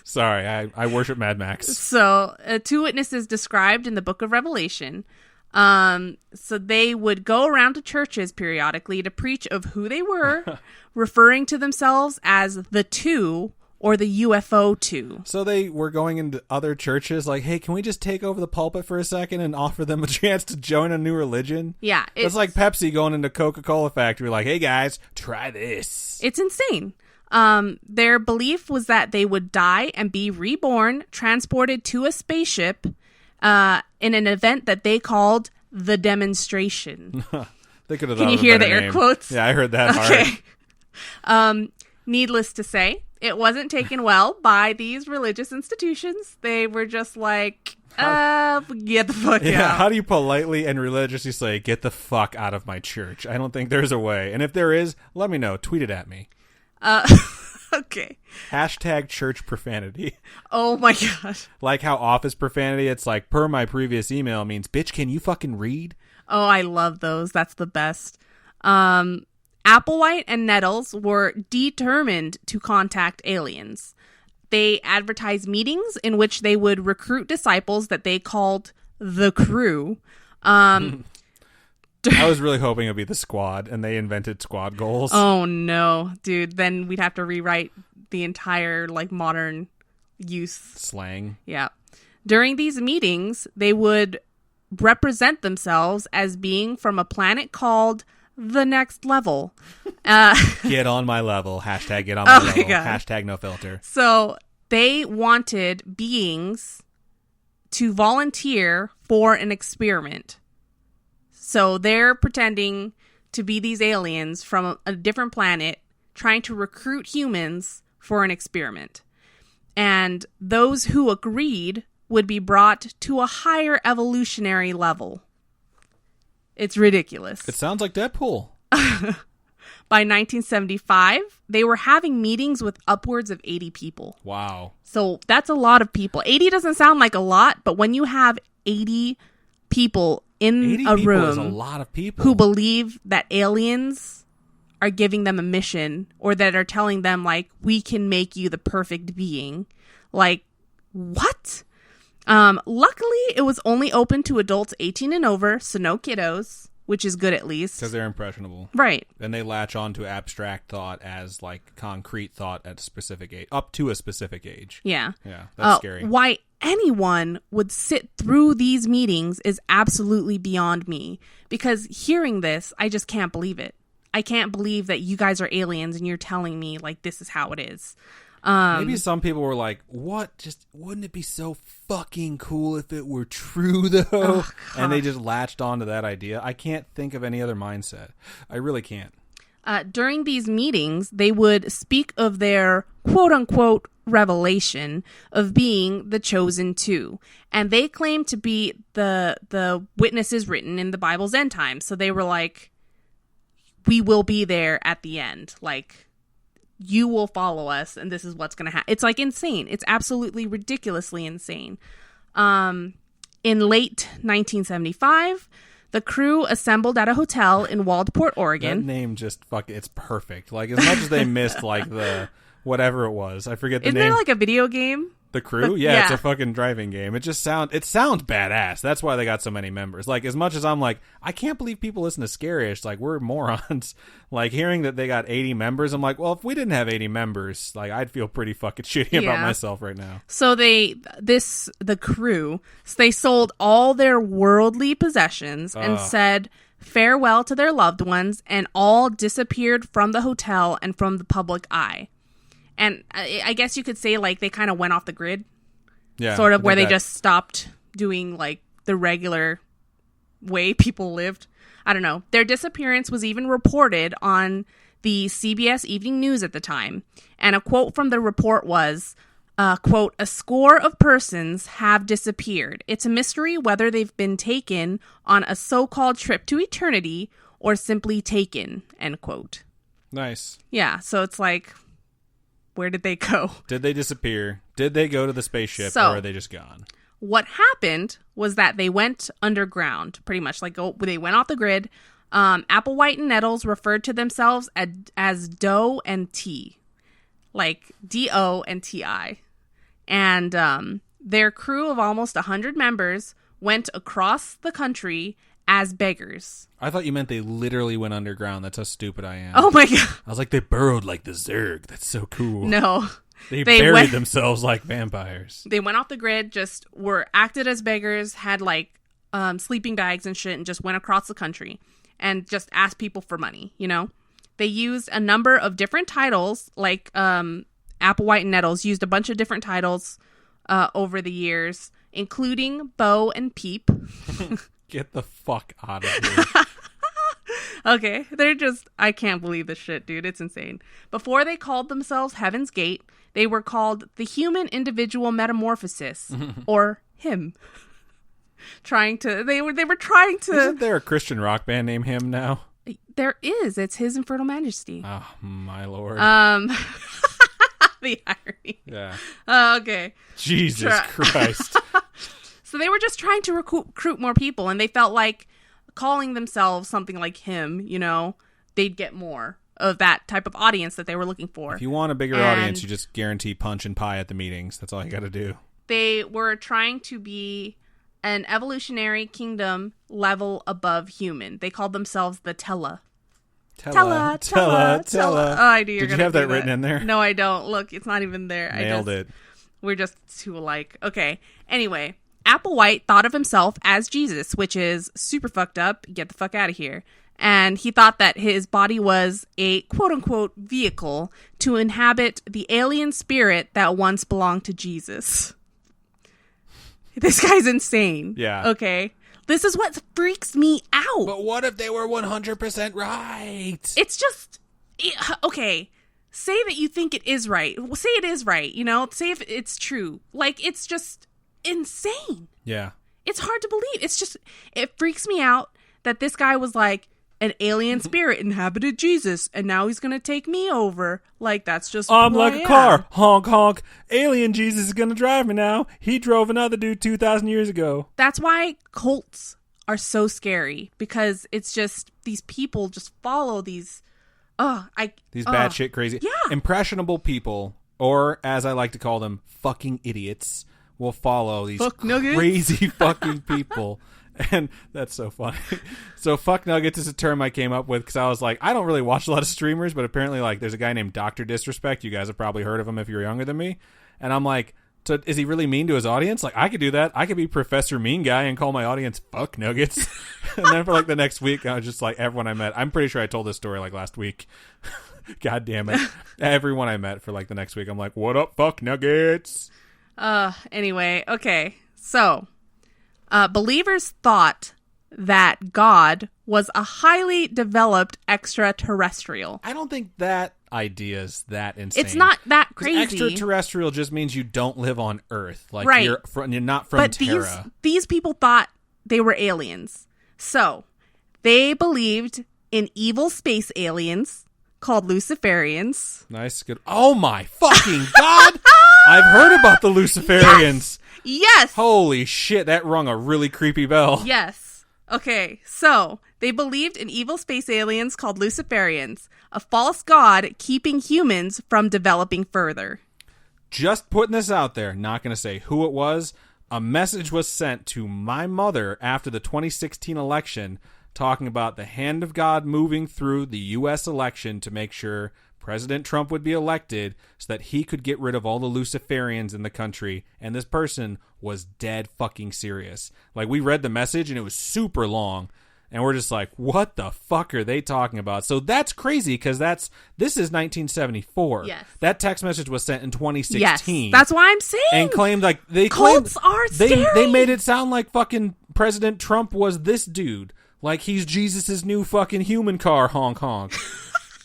Speaker 2: Sorry, I worship Mad Max.
Speaker 1: So, two witnesses described in the book of Revelation. So they would go around to churches periodically to preach of who they were, referring to themselves as the two or the UFO two.
Speaker 2: So they were going into other churches like, hey, can we just take over the pulpit for a second and offer them a chance to join a new religion?
Speaker 1: Yeah.
Speaker 2: It's like Pepsi going into Coca-Cola factory like, hey guys, try this.
Speaker 1: It's insane. Their belief was that they would die and be reborn, transported to a spaceship in an event that they called the demonstration.
Speaker 2: They could have
Speaker 1: Can you hear the air quotes?
Speaker 2: Yeah, I heard that hard.
Speaker 1: Needless to say, it wasn't taken well by these religious institutions. They were just like, get the fuck out.
Speaker 2: How do you politely and religiously say, get the fuck out of my church? I don't think there's a way. And if there is, let me know. Tweet it at me.
Speaker 1: Okay.
Speaker 2: Hashtag church profanity.
Speaker 1: Oh my god.
Speaker 2: Like how office profanity, it's like, per my previous email means, bitch, can you fucking read?
Speaker 1: Oh, I love those. That's the best. Applewhite and Nettles were determined to contact aliens. They advertised meetings in which they would recruit disciples that they called the crew.
Speaker 2: I was really hoping it would be the squad, and they invented squad goals.
Speaker 1: Oh, no. Dude, then we'd have to rewrite the entire, like, modern use.
Speaker 2: Slang.
Speaker 1: Yeah. During these meetings, they would represent themselves as being from a planet called the Next Level.
Speaker 2: Get on my level. Hashtag get on my level.
Speaker 1: God.
Speaker 2: Hashtag no filter.
Speaker 1: So they wanted beings to volunteer for an experiment. So they're pretending to be these aliens from a different planet trying to recruit humans for an experiment. And those who agreed would be brought to a higher evolutionary level. It's ridiculous.
Speaker 2: It sounds like Deadpool.
Speaker 1: By 1975, they were having meetings with upwards of 80 people.
Speaker 2: Wow.
Speaker 1: So that's a lot of people. 80 doesn't sound like a lot, but when you have 80 people in a room
Speaker 2: is a lot of people
Speaker 1: who believe that aliens are giving them a mission, or that are telling them, like, we can make you the perfect being. Like, what? Luckily, it was only open to adults 18 and over, so no kiddos, which is good at least.
Speaker 2: Because they're impressionable.
Speaker 1: Right.
Speaker 2: And they latch on to abstract thought as, like, concrete thought at a specific age, up to a specific age.
Speaker 1: Yeah.
Speaker 2: Yeah, that's scary.
Speaker 1: Why anyone would sit through these meetings is absolutely beyond me. Because hearing this, I just can't believe it. I can't believe that you guys are aliens and you're telling me, like, this is how it is.
Speaker 2: Maybe some people were like, what? Just wouldn't it be so fucking cool if it were true, though? Oh, and they just latched onto that idea. I can't think of any other mindset. I really can't.
Speaker 1: During these meetings, they would speak of their quote-unquote revelation of being the chosen two. And they claimed to be the witnesses written in the Bible's end times. So they were like, we will be there at the end. Like, you will follow us, and this is what's going to happen. It's, like, insane. It's absolutely ridiculously insane. In late 1975, the crew assembled at a hotel in Waldport, Oregon.
Speaker 2: That name just it's perfect. Like, as much as they missed, like, the whatever it was, I forget the name.
Speaker 1: Isn't there, like, a video game?
Speaker 2: The Crew? Yeah, it's a fucking driving game. It sounds badass. That's why they got so many members. Like, as much as I'm like, I can't believe people listen to Scarish. Like, we're morons. Like, hearing that they got 80 members, I'm like, well, if we didn't have 80 members, like, I'd feel pretty fucking shitty about myself right now.
Speaker 1: So the Crew, they sold all their worldly possessions and said farewell to their loved ones, and all disappeared from the hotel and from the public eye. And I guess you could say, like, they kind of went off the grid. Yeah. Sort of, where they just stopped doing, like, the regular way people lived. I don't know. Their disappearance was even reported on the CBS Evening News at the time. And a quote from the report was, quote, "A score of persons have disappeared. It's a mystery whether they've been taken on a so-called trip to eternity or simply taken," end quote.
Speaker 2: Nice.
Speaker 1: Yeah, so it's like, where did they go?
Speaker 2: Did they disappear? Did they go to the spaceship, or are they just gone?
Speaker 1: What happened was that they went underground, pretty much. Like, they went off the grid. Applewhite and Nettles referred to themselves as Doe and T. Like, D-O and T-I. And their crew of almost 100 members went across the country as beggars.
Speaker 2: I thought you meant they literally went underground. That's how stupid I am.
Speaker 1: Oh my god.
Speaker 2: I was like, they burrowed like the Zerg. That's so cool.
Speaker 1: No.
Speaker 2: They buried themselves like vampires.
Speaker 1: They went off the grid, just acted as beggars, had, like, sleeping bags and shit, and just went across the country and just asked people for money, you know? They used a number of different titles, like Applewhite and Nettles used a bunch of different titles over the years, including Bo and Peep.
Speaker 2: Get the fuck out of here.
Speaker 1: Okay, I can't believe this shit, dude. It's insane. Before they called themselves Heaven's Gate, they were called the Human Individual Metamorphosis, or HIM. They were trying to...
Speaker 2: Isn't there a Christian rock band named HIM now?
Speaker 1: There is. It's His Infernal Majesty.
Speaker 2: Oh, my lord.
Speaker 1: The irony.
Speaker 2: Yeah.
Speaker 1: Okay.
Speaker 2: Jesus Christ.
Speaker 1: So they were just trying to recruit more people, and they felt like calling themselves something like him, you know, they'd get more of that type of audience that they were looking for.
Speaker 2: If you want a bigger audience, you just guarantee punch and pie at the meetings. That's all you got to do.
Speaker 1: They were trying to be an evolutionary kingdom level above human. They called themselves the Tella. Tella. Oh, I do.
Speaker 2: Did you have that written in there?
Speaker 1: No, I don't. Look, it's not even there.
Speaker 2: Nailed it.
Speaker 1: We're just too alike. Okay. Anyway, Applewhite thought of himself as Jesus, which is super fucked up. Get the fuck out of here. And he thought that his body was a quote-unquote vehicle to inhabit the alien spirit that once belonged to Jesus. This guy's insane.
Speaker 2: Yeah.
Speaker 1: Okay. This is what freaks me out.
Speaker 2: But what if they were 100% right?
Speaker 1: It's just... Okay. Say that you think it is right. Well, say it is right, you know? Say if it's true. Like, it's just insane.
Speaker 2: Yeah.
Speaker 1: It's hard to believe. It's just... It freaks me out that this guy was like, an alien spirit inhabited Jesus, and now he's going to take me over. Like, that's just
Speaker 2: I'm
Speaker 1: who
Speaker 2: like
Speaker 1: I
Speaker 2: a
Speaker 1: am.
Speaker 2: car. Honk, honk. Alien Jesus is going to drive me now. He drove another dude 2,000 years ago.
Speaker 1: That's why cults are so scary, because it's just, these people just follow these,
Speaker 2: these bad shit crazy.
Speaker 1: Yeah.
Speaker 2: Impressionable people, or as I like to call them, fucking idiots, will follow these
Speaker 1: Fuck nuggets.
Speaker 2: crazy fucking people. And that's so funny. So fuck nuggets is a term I came up with because I was like, I don't really watch a lot of streamers, but apparently like there's a guy named Dr. Disrespect. You guys have probably heard of him if you're younger than me. And I'm like, so is he really mean to his audience? Like, I could do that. I could be Professor Mean Guy and call my audience fuck nuggets. And then for like the next week, I was just like, everyone I met, I'm pretty sure I told this story like last week. God damn it. Everyone I met for like the next week, I'm like, what up, fuck nuggets?
Speaker 1: Anyway, okay. So, believers thought that God was a highly developed extraterrestrial.
Speaker 2: I don't think that idea is that insane.
Speaker 1: It's not that crazy.
Speaker 2: Extraterrestrial just means you don't live on Earth. Like
Speaker 1: right.
Speaker 2: you're not from Terra.
Speaker 1: But these people thought they were aliens. So, they believed in evil space aliens called Luciferians.
Speaker 2: Nice, good. Oh my fucking God! I've heard about the Luciferians.
Speaker 1: Yes!
Speaker 2: Holy shit, that rung a really creepy bell.
Speaker 1: Yes. Okay, so they believed in evil space aliens called Luciferians, a false god keeping humans from developing further.
Speaker 2: Just putting this out there, not going to say who it was. A message was sent to my mother after the 2016 election talking about the hand of God moving through the U.S. election to make sure President Trump would be elected so that he could get rid of all the Luciferians in the country. And this person was dead fucking serious. Like, we read the message and it was super long. And we're just like, what the fuck are they talking about? So that's crazy because this is 1974.
Speaker 1: Yes.
Speaker 2: That text message was sent in 2016.
Speaker 1: Yes, that's why I'm saying.
Speaker 2: And claimed like
Speaker 1: cults are scary.
Speaker 2: They made it sound like fucking President Trump was this dude. Like he's Jesus's new fucking human car, honk honk.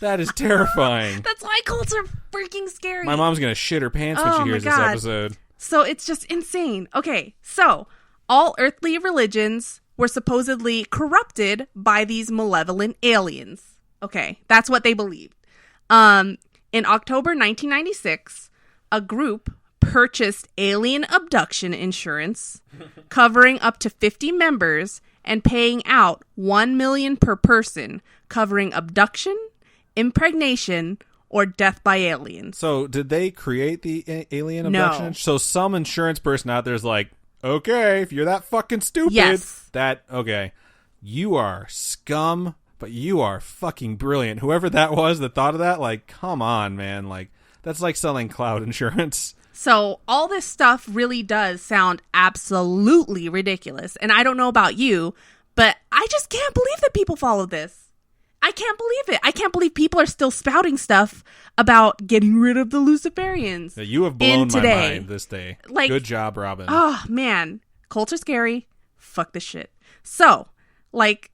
Speaker 2: That is terrifying.
Speaker 1: That's why cults are freaking scary.
Speaker 2: My mom's going to shit her pants when she hears this episode.
Speaker 1: So it's just insane. Okay, so all earthly religions were supposedly corrupted by these malevolent aliens. Okay, that's what they believed. In October 1996, a group purchased alien abduction insurance covering up to 50 members and paying out $1 million per person, covering abduction, impregnation, or death by aliens.
Speaker 2: So did they create the alien
Speaker 1: No.
Speaker 2: abduction? So some insurance person out there is like, okay, if you're that fucking stupid,
Speaker 1: Yes.
Speaker 2: okay, you are scum, but you are fucking brilliant. Whoever that was that thought of that, like, come on, man. Like, that's like selling cloud insurance.
Speaker 1: So all this stuff really does sound absolutely ridiculous. And I don't know about you, but I just can't believe that people follow this. I can't believe it. I can't believe people are still spouting stuff about getting rid of the Luciferians.
Speaker 2: Yeah, you have blown my mind this day.
Speaker 1: Like,
Speaker 2: good job, Robin.
Speaker 1: Oh, man. Cults are scary. Fuck this shit. So, like,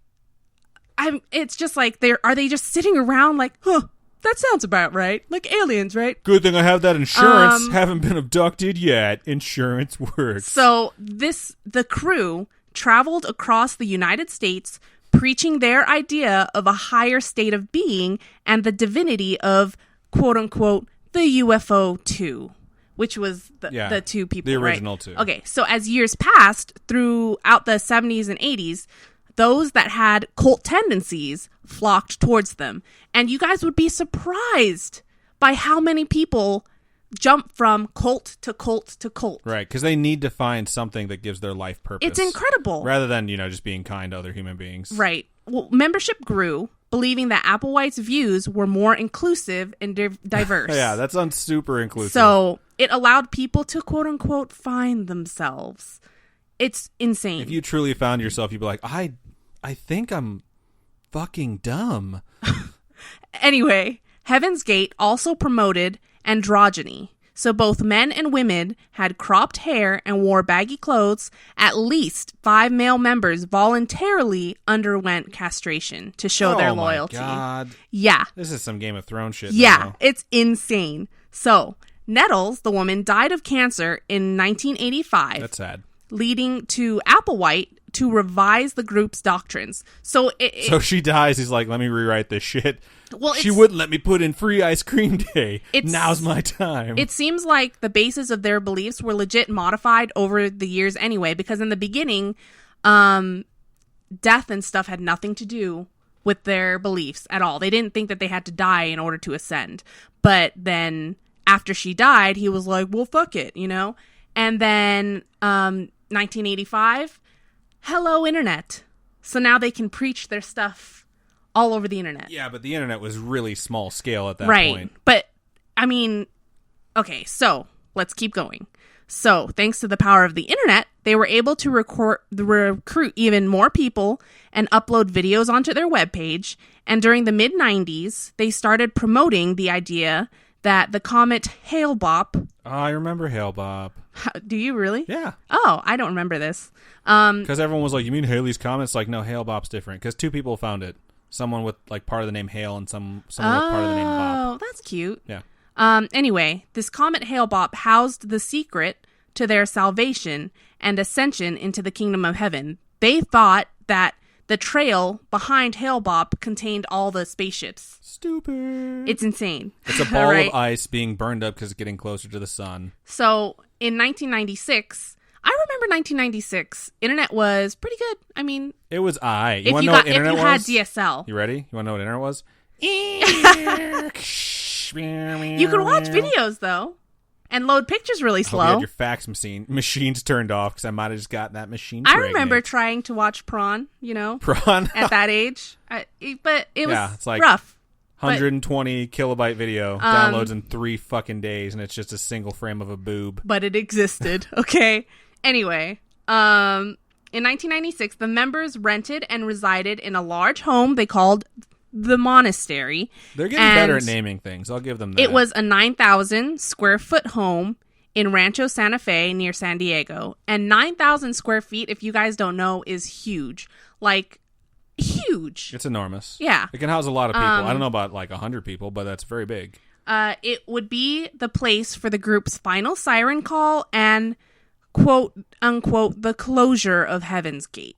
Speaker 1: it's just like, are they just sitting around like, huh, that sounds about right. Like aliens, right?
Speaker 2: Good thing I have that insurance. Haven't been abducted yet. Insurance works.
Speaker 1: So, the crew traveled across the United States preaching their idea of a higher state of being and the divinity of, quote-unquote, the UFO 2, which was the two people,
Speaker 2: the original
Speaker 1: right?
Speaker 2: two.
Speaker 1: Okay, so as years passed, throughout the 70s and 80s, those that had cult tendencies flocked towards them. And you guys would be surprised by how many people jump from cult to cult to cult.
Speaker 2: Right, because they need to find something that gives their life purpose.
Speaker 1: It's incredible.
Speaker 2: Rather than, just being kind to other human beings.
Speaker 1: Right. Well, membership grew, believing that Applewhite's views were more inclusive and diverse.
Speaker 2: Yeah, that sounds super inclusive.
Speaker 1: So it allowed people to, quote unquote, find themselves. It's insane.
Speaker 2: If you truly found yourself, you'd be like, I think I'm fucking dumb.
Speaker 1: Anyway, Heaven's Gate also promoted androgyny. So both men and women had cropped hair and wore baggy clothes. At least 5 male members voluntarily underwent castration to show their loyalty. Oh my
Speaker 2: God.
Speaker 1: Yeah.
Speaker 2: This is some Game of Thrones shit.
Speaker 1: Yeah,
Speaker 2: now.
Speaker 1: it's insane. So, Nettles, the woman, died of cancer in 1985.
Speaker 2: That's sad.
Speaker 1: Leading to Applewhite to revise the group's doctrines. So
Speaker 2: she dies. He's like, let me rewrite this shit.
Speaker 1: Well,
Speaker 2: she wouldn't let me put in free ice cream day. Now's my time.
Speaker 1: It seems like the basis of their beliefs were legit modified over the years anyway, because in the beginning, death and stuff had nothing to do with their beliefs at all. They didn't think that they had to die in order to ascend. But then after she died, he was like, well, fuck it, you know? And then 1985, hello, internet. So now they can preach their stuff all over the internet.
Speaker 2: Yeah, but the internet was really small scale at that
Speaker 1: point.
Speaker 2: Right.
Speaker 1: But, I mean, okay, so let's keep going. So, thanks to the power of the internet, they were able to recruit even more people and upload videos onto their webpage. And during the mid-90s, they started promoting the idea that the comet Hale-Bopp...
Speaker 2: Oh, I remember Hale-Bopp.
Speaker 1: Do you really?
Speaker 2: Yeah.
Speaker 1: Oh, I don't remember this.
Speaker 2: Because everyone was like, you mean Halley's Comet? It's like, no, Hale-Bopp's different. Because 2 people found it. Someone with like part of the name Hale and someone with part of the name Bopp.
Speaker 1: Oh, that's cute.
Speaker 2: Yeah.
Speaker 1: Anyway, this comet Hale-Bopp housed the secret to their salvation and ascension into the kingdom of heaven. They thought that the trail behind Hale-Bopp contained all the spaceships.
Speaker 2: Stupid.
Speaker 1: It's insane.
Speaker 2: It's a ball of ice being burned up because it's getting closer to the sun.
Speaker 1: So, in 1996... I remember 1996. Internet was pretty good. I mean...
Speaker 2: It was You want to know what internet was?
Speaker 1: If you had DSL.
Speaker 2: You ready? You want to know what internet was?
Speaker 1: You could watch videos, though. And load pictures really slow.
Speaker 2: You had your fax machines turned off because I might have just gotten that machine
Speaker 1: I remember trying to watch Prawn, you know?
Speaker 2: Prawn?
Speaker 1: At that age. But it was
Speaker 2: it's like
Speaker 1: rough.
Speaker 2: 120 kilobyte video downloads in 3 fucking days, and it's just a single frame of a boob.
Speaker 1: But it existed, okay? Anyway, in 1996, the members rented and resided in a large home they called the Monastery.
Speaker 2: They're getting better at naming things. I'll give them that.
Speaker 1: It was a 9,000 square foot home in Rancho Santa Fe near San Diego. And 9,000 square feet, if you guys don't know, is huge. Like, huge.
Speaker 2: It's enormous.
Speaker 1: Yeah.
Speaker 2: It can house a lot of people. I don't know about like 100 people, but that's very big.
Speaker 1: It would be the place for the group's final siren call and... quote, unquote, the closure of Heaven's Gate.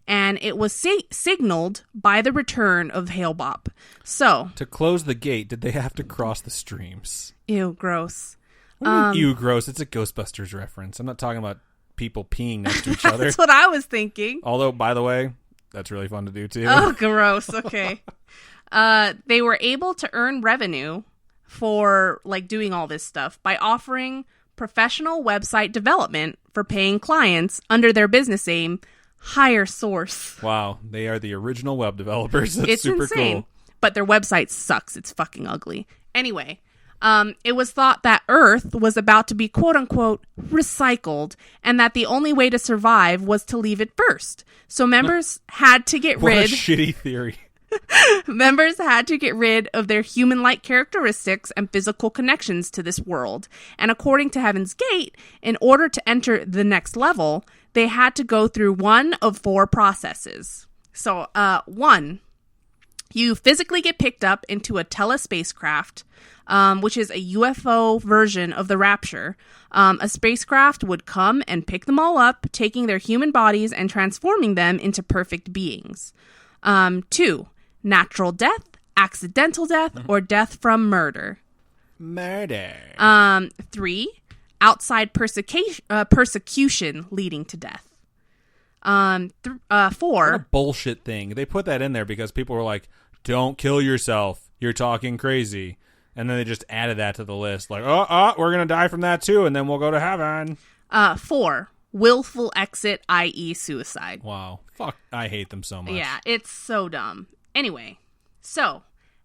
Speaker 1: And it was signaled by the return of Hale-Bopp. So...
Speaker 2: to close the gate, did they have to cross the streams?
Speaker 1: Ew, gross.
Speaker 2: What do you mean, ew, gross? It's a Ghostbusters reference. I'm not talking about people peeing next to each other.
Speaker 1: That's what I was thinking.
Speaker 2: Although, by the way, that's really fun to do, too.
Speaker 1: Oh, gross. Okay. They were able to earn revenue for, like, doing all this stuff by offering... professional website development for paying clients under their business name, Higher Source.
Speaker 2: Wow, they are the original web developers. That's
Speaker 1: it's
Speaker 2: super
Speaker 1: insane.
Speaker 2: Cool.
Speaker 1: But their website sucks. It's fucking ugly. Anyway, it was thought that Earth was about to be quote-unquote recycled and that the only way to survive was to leave it first. So members had to get rid...
Speaker 2: What a shitty theory.
Speaker 1: Members had to get rid of their human-like characteristics and physical connections to this world. And according to Heaven's Gate, in order to enter the next level, they had to go through one of 4 processes. So, 1, you physically get picked up into a telespacecraft, which is a UFO version of the Rapture. A spacecraft would come and pick them all up, taking their human bodies and transforming them into perfect beings. 2, natural death, accidental death, or death from murder.
Speaker 2: Murder.
Speaker 1: 3, outside persecution leading to death. 4.
Speaker 2: What a bullshit thing. They put that in there because people were like, don't kill yourself. You're talking crazy. And then they just added that to the list. Like, we're going to die from that too, and then we'll go to heaven.
Speaker 1: 4, willful exit, i.e. suicide.
Speaker 2: Wow. Fuck, I hate them so much.
Speaker 1: Yeah, it's so dumb. Anyway, so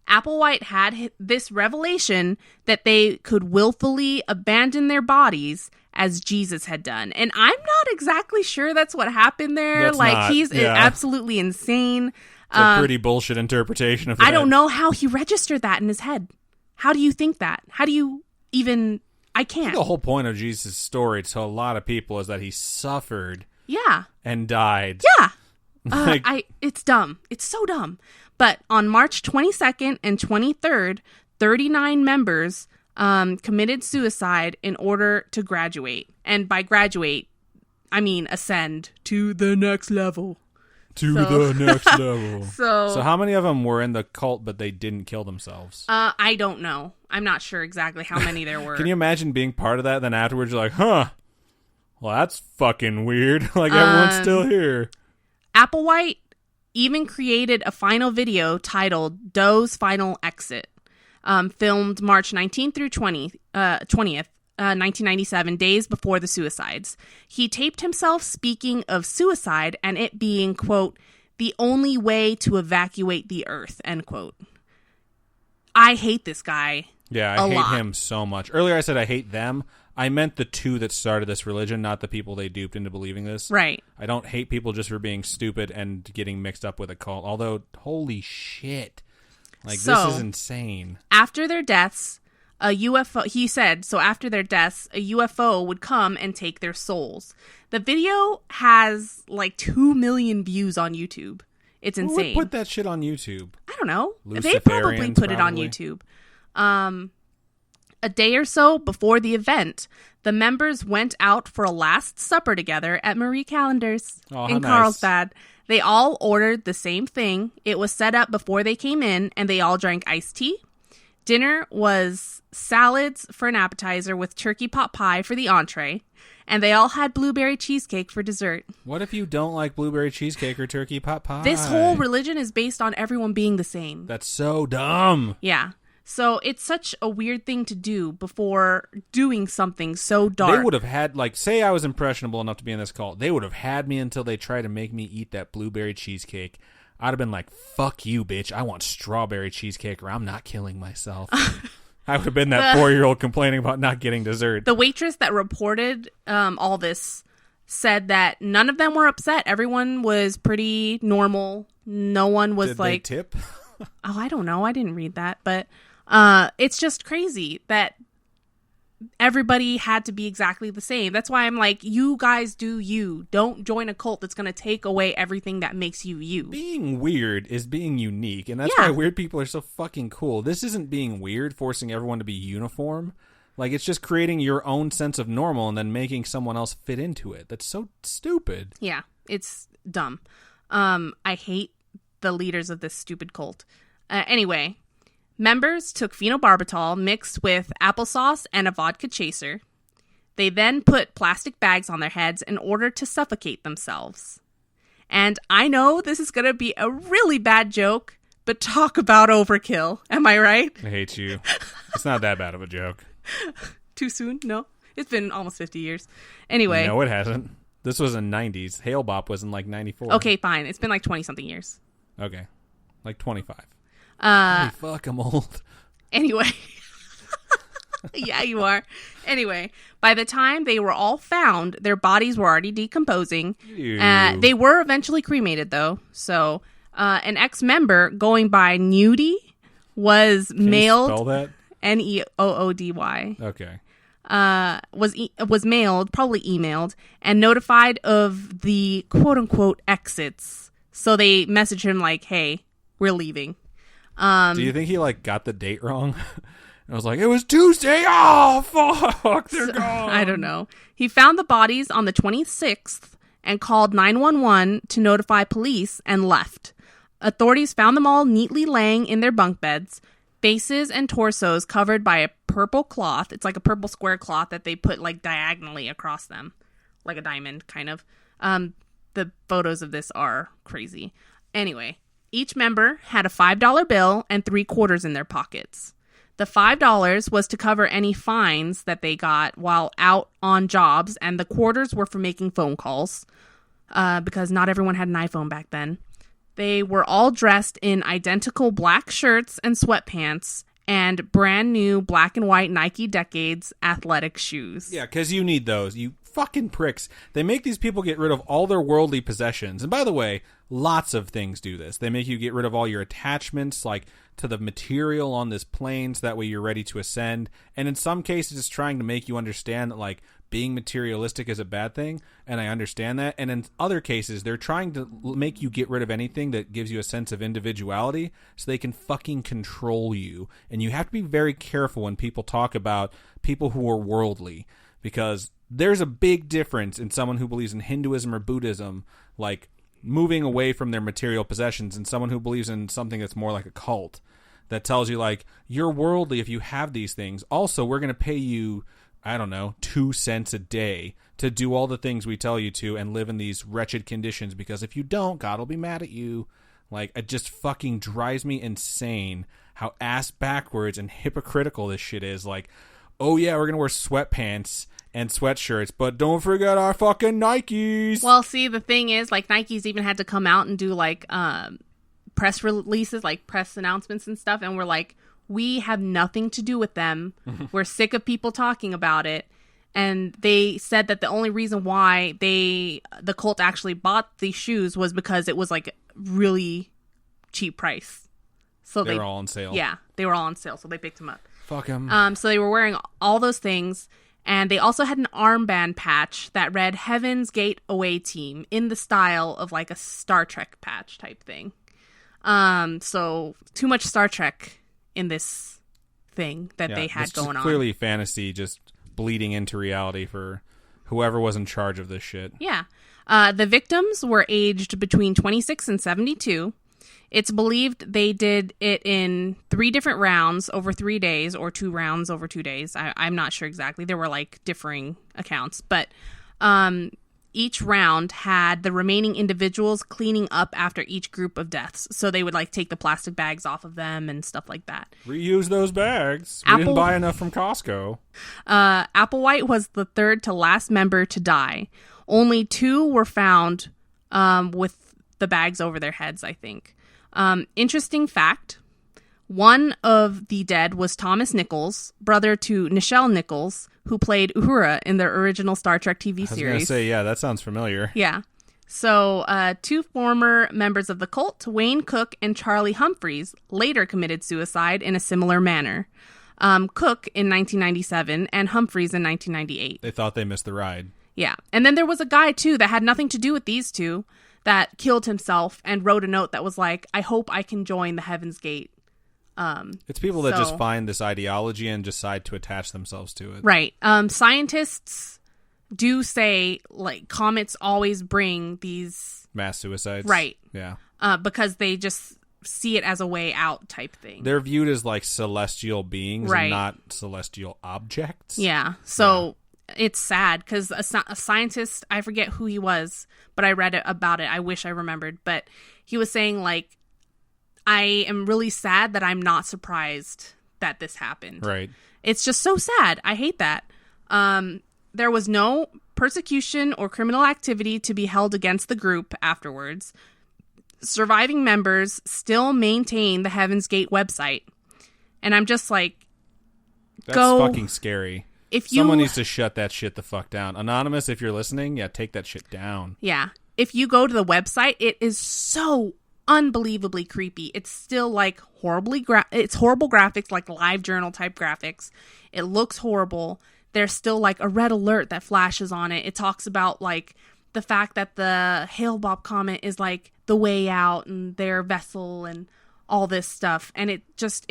Speaker 1: Applewhite had this revelation that they could willfully abandon their bodies as Jesus had done. And I'm not exactly sure that's what happened there. He's absolutely insane.
Speaker 2: It's a pretty bullshit interpretation of that.
Speaker 1: I don't know how he registered that in his head. How do you think that? How do you even... I can't.
Speaker 2: The whole point of Jesus' story to a lot of people is that he suffered and died.
Speaker 1: Yeah. It's dumb. It's so dumb. But on March 22nd and 23rd, 39 members committed suicide in order to graduate. And by graduate, I mean ascend to the next level.
Speaker 2: The next level.
Speaker 1: So
Speaker 2: how many of them were in the cult but they didn't kill themselves?
Speaker 1: I don't know. I'm not sure exactly how many there were.
Speaker 2: Can you imagine being part of that? Then afterwards you're like, huh, well, that's fucking weird. Like, everyone's still here.
Speaker 1: Applewhite even created a final video titled Doe's Final Exit, filmed March 19th through 20th, 1997, days before the suicides. He taped himself speaking of suicide and it being, quote, the only way to evacuate the earth, end quote. I hate this guy.
Speaker 2: Yeah, I hate him so much. Earlier I said I hate them. I meant the two that started this religion, not the people they duped into believing this.
Speaker 1: Right.
Speaker 2: I don't hate people just for being stupid and getting mixed up with a cult. Although, holy shit. Like, this is insane.
Speaker 1: After their deaths, a UFO, he said, so after their deaths, a UFO would come and take their souls. The video has like 2 million views on YouTube. It's insane.
Speaker 2: Who would put that shit on YouTube?
Speaker 1: I don't know. They probably put it on YouTube. A day or so before the event, the members went out for a last supper together at Marie Callender's in Carlsbad. They all ordered the same thing. It was set up before they came in, and they all drank iced tea. Dinner was salads for an appetizer with turkey pot pie for the entree, and they all had blueberry cheesecake for dessert.
Speaker 2: What if you don't like blueberry cheesecake or turkey pot pie?
Speaker 1: This whole religion is based on everyone being the same.
Speaker 2: That's so dumb.
Speaker 1: Yeah. So it's such a weird thing to do before doing something so dark.
Speaker 2: They would have had, like, say I was impressionable enough to be in this cult. They would have had me until they tried to make me eat that blueberry cheesecake. I'd have been like, fuck you, bitch. I want strawberry cheesecake or I'm not killing myself. I would have been that 4-year-old complaining about not getting dessert.
Speaker 1: The waitress that reported all this said that none of them were upset. Everyone was pretty normal. No one was
Speaker 2: Did
Speaker 1: like...
Speaker 2: they tip?
Speaker 1: Oh, I don't know. I didn't read that. But it's just crazy that everybody had to be exactly the same. That's why I'm like, you guys do you. Don't join a cult that's going to take away everything that makes you you.
Speaker 2: Being weird is being unique, and that's why weird people are so fucking cool. This isn't being weird, forcing everyone to be uniform. Like, it's just creating your own sense of normal and then making someone else fit into it. That's so stupid.
Speaker 1: Yeah, it's dumb. I hate the leaders of this stupid cult. Anyway, members took phenobarbital mixed with applesauce and a vodka chaser. They then put plastic bags on their heads in order to suffocate themselves. And I know this is going to be a really bad joke, but talk about overkill. Am I right?
Speaker 2: I hate you. It's not that bad of a joke.
Speaker 1: Too soon? No. It's been almost 50 years. Anyway.
Speaker 2: No, it hasn't. This was in 90s. Hail Bop was in like 94.
Speaker 1: Okay, fine. It's been like 20-something years.
Speaker 2: Okay. Like 25. Holy fuck, I'm old.
Speaker 1: Anyway. Yeah, you are. Anyway, by the time they were all found, their bodies were already decomposing. They were eventually cremated, though. So, an ex-member going by Nudie was mailed.
Speaker 2: Can you spell that?
Speaker 1: Neoody.
Speaker 2: Okay.
Speaker 1: Was mailed, probably emailed, and notified of the quote-unquote exits. So they messaged him like, hey, we're leaving.
Speaker 2: Do you think he like got the date wrong? I was like, it was Tuesday. Oh, fuck. They're gone.
Speaker 1: I don't know. He found the bodies on the 26th and called 911 to notify police and left. Authorities found them all neatly laying in their bunk beds, faces and torsos covered by a purple cloth. It's like a purple square cloth that they put like diagonally across them, like a diamond kind of. The photos of this are crazy. Anyway, each member had a $5 bill and 3 quarters in their pockets. The $5 was to cover any fines that they got while out on jobs, and the quarters were for making phone calls, because not everyone had an iPhone back then. They were all dressed in identical black shirts and sweatpants and brand new black and white Nike Decades athletic shoes.
Speaker 2: Yeah, because you need those. You fucking pricks. They make these people get rid of all their worldly possessions. And by the way, lots of things do this. They make you get rid of all your attachments, like to the material on this plane, so that way you're ready to ascend. And in some cases, it's trying to make you understand that, like, being materialistic is a bad thing, and I understand that. And in other cases, they're trying to make you get rid of anything that gives you a sense of individuality so they can fucking control you. And you have to be very careful when people talk about people who are worldly, because there's a big difference in someone who believes in Hinduism or Buddhism, like moving away from their material possessions, and someone who believes in something that's more like a cult that tells you, like, you're worldly if you have these things. Also, we're going to pay you, I don't know, 2 cents a day to do all the things we tell you to and live in these wretched conditions, because if you don't, God will be mad at you. Like, it just fucking drives me insane how ass backwards and hypocritical this shit is. Like, oh yeah, we're going to wear sweatpants and sweatshirts, but don't forget our fucking Nikes.
Speaker 1: Well, see, the thing is, like, Nike's even had to come out and do, like, press releases, like press announcements and stuff, and we're like, we have nothing to do with them. We're sick of people talking about it. And they said that the only reason why the cult actually bought these shoes was because it was like really cheap price. So
Speaker 2: they were all on sale.
Speaker 1: Yeah, they were all on sale, so they picked them up.
Speaker 2: Fuck them.
Speaker 1: So they were wearing all those things, and they also had an armband patch that read Heaven's Gate Away Team in the style of like a Star Trek patch type thing. So too much Star Trek in this thing that they had going on.
Speaker 2: Clearly fantasy just bleeding into reality for whoever was in charge of this shit.
Speaker 1: Yeah. The victims were aged between 26 and 72. It's believed they did it in 3 different rounds over 3 days, or 2 rounds over 2 days. I'm not sure exactly. There were like differing accounts, but each round had the remaining individuals cleaning up after each group of deaths. So they would like take the plastic bags off of them and stuff like that.
Speaker 2: Reuse those bags. We didn't buy enough from Costco.
Speaker 1: Applewhite was the third to last member to die. Only 2 were found with the bags over their heads, I think. Interesting fact. One of the dead was Thomas Nichols, brother to Nichelle Nichols, who played Uhura in the original Star Trek TV series. I was going
Speaker 2: to say, yeah, that sounds familiar.
Speaker 1: Yeah. So, 2 former members of the cult, Wayne Cook and Charlie Humphreys, later committed suicide in a similar manner. Cook in 1997 and Humphreys in 1998.
Speaker 2: They thought they missed the ride.
Speaker 1: Yeah. And then there was a guy, too, that had nothing to do with these 2 that killed himself and wrote a note that was like, I hope I can join the Heaven's Gate.
Speaker 2: It's people that just find this ideology and decide to attach themselves to it.
Speaker 1: Right. Scientists do say, like, comets always bring these
Speaker 2: mass suicides.
Speaker 1: Right.
Speaker 2: Yeah.
Speaker 1: Because they just see it as a way out type thing.
Speaker 2: They're viewed as like celestial beings,
Speaker 1: right,
Speaker 2: and not celestial objects.
Speaker 1: Yeah. So it's sad because a scientist, I forget who he was, but I read about it. I wish I remembered. But he was saying, like, I am really sad that I'm not surprised that this happened.
Speaker 2: Right.
Speaker 1: It's just so sad. I hate that. There was no persecution or criminal activity to be held against the group afterwards. Surviving members still maintain the Heaven's Gate website. And I'm just like,
Speaker 2: that's fucking scary. Someone needs to shut that shit the fuck down. Anonymous, if you're listening, take that shit down. Yeah.
Speaker 1: If you go to the website, it is so unbelievably creepy. It's still like it's horrible graphics, like live journal type graphics. It looks horrible. There's still like a red alert that flashes on it. It talks about like the fact that the Hale-Bopp comet is like the way out and their vessel and all this stuff. And it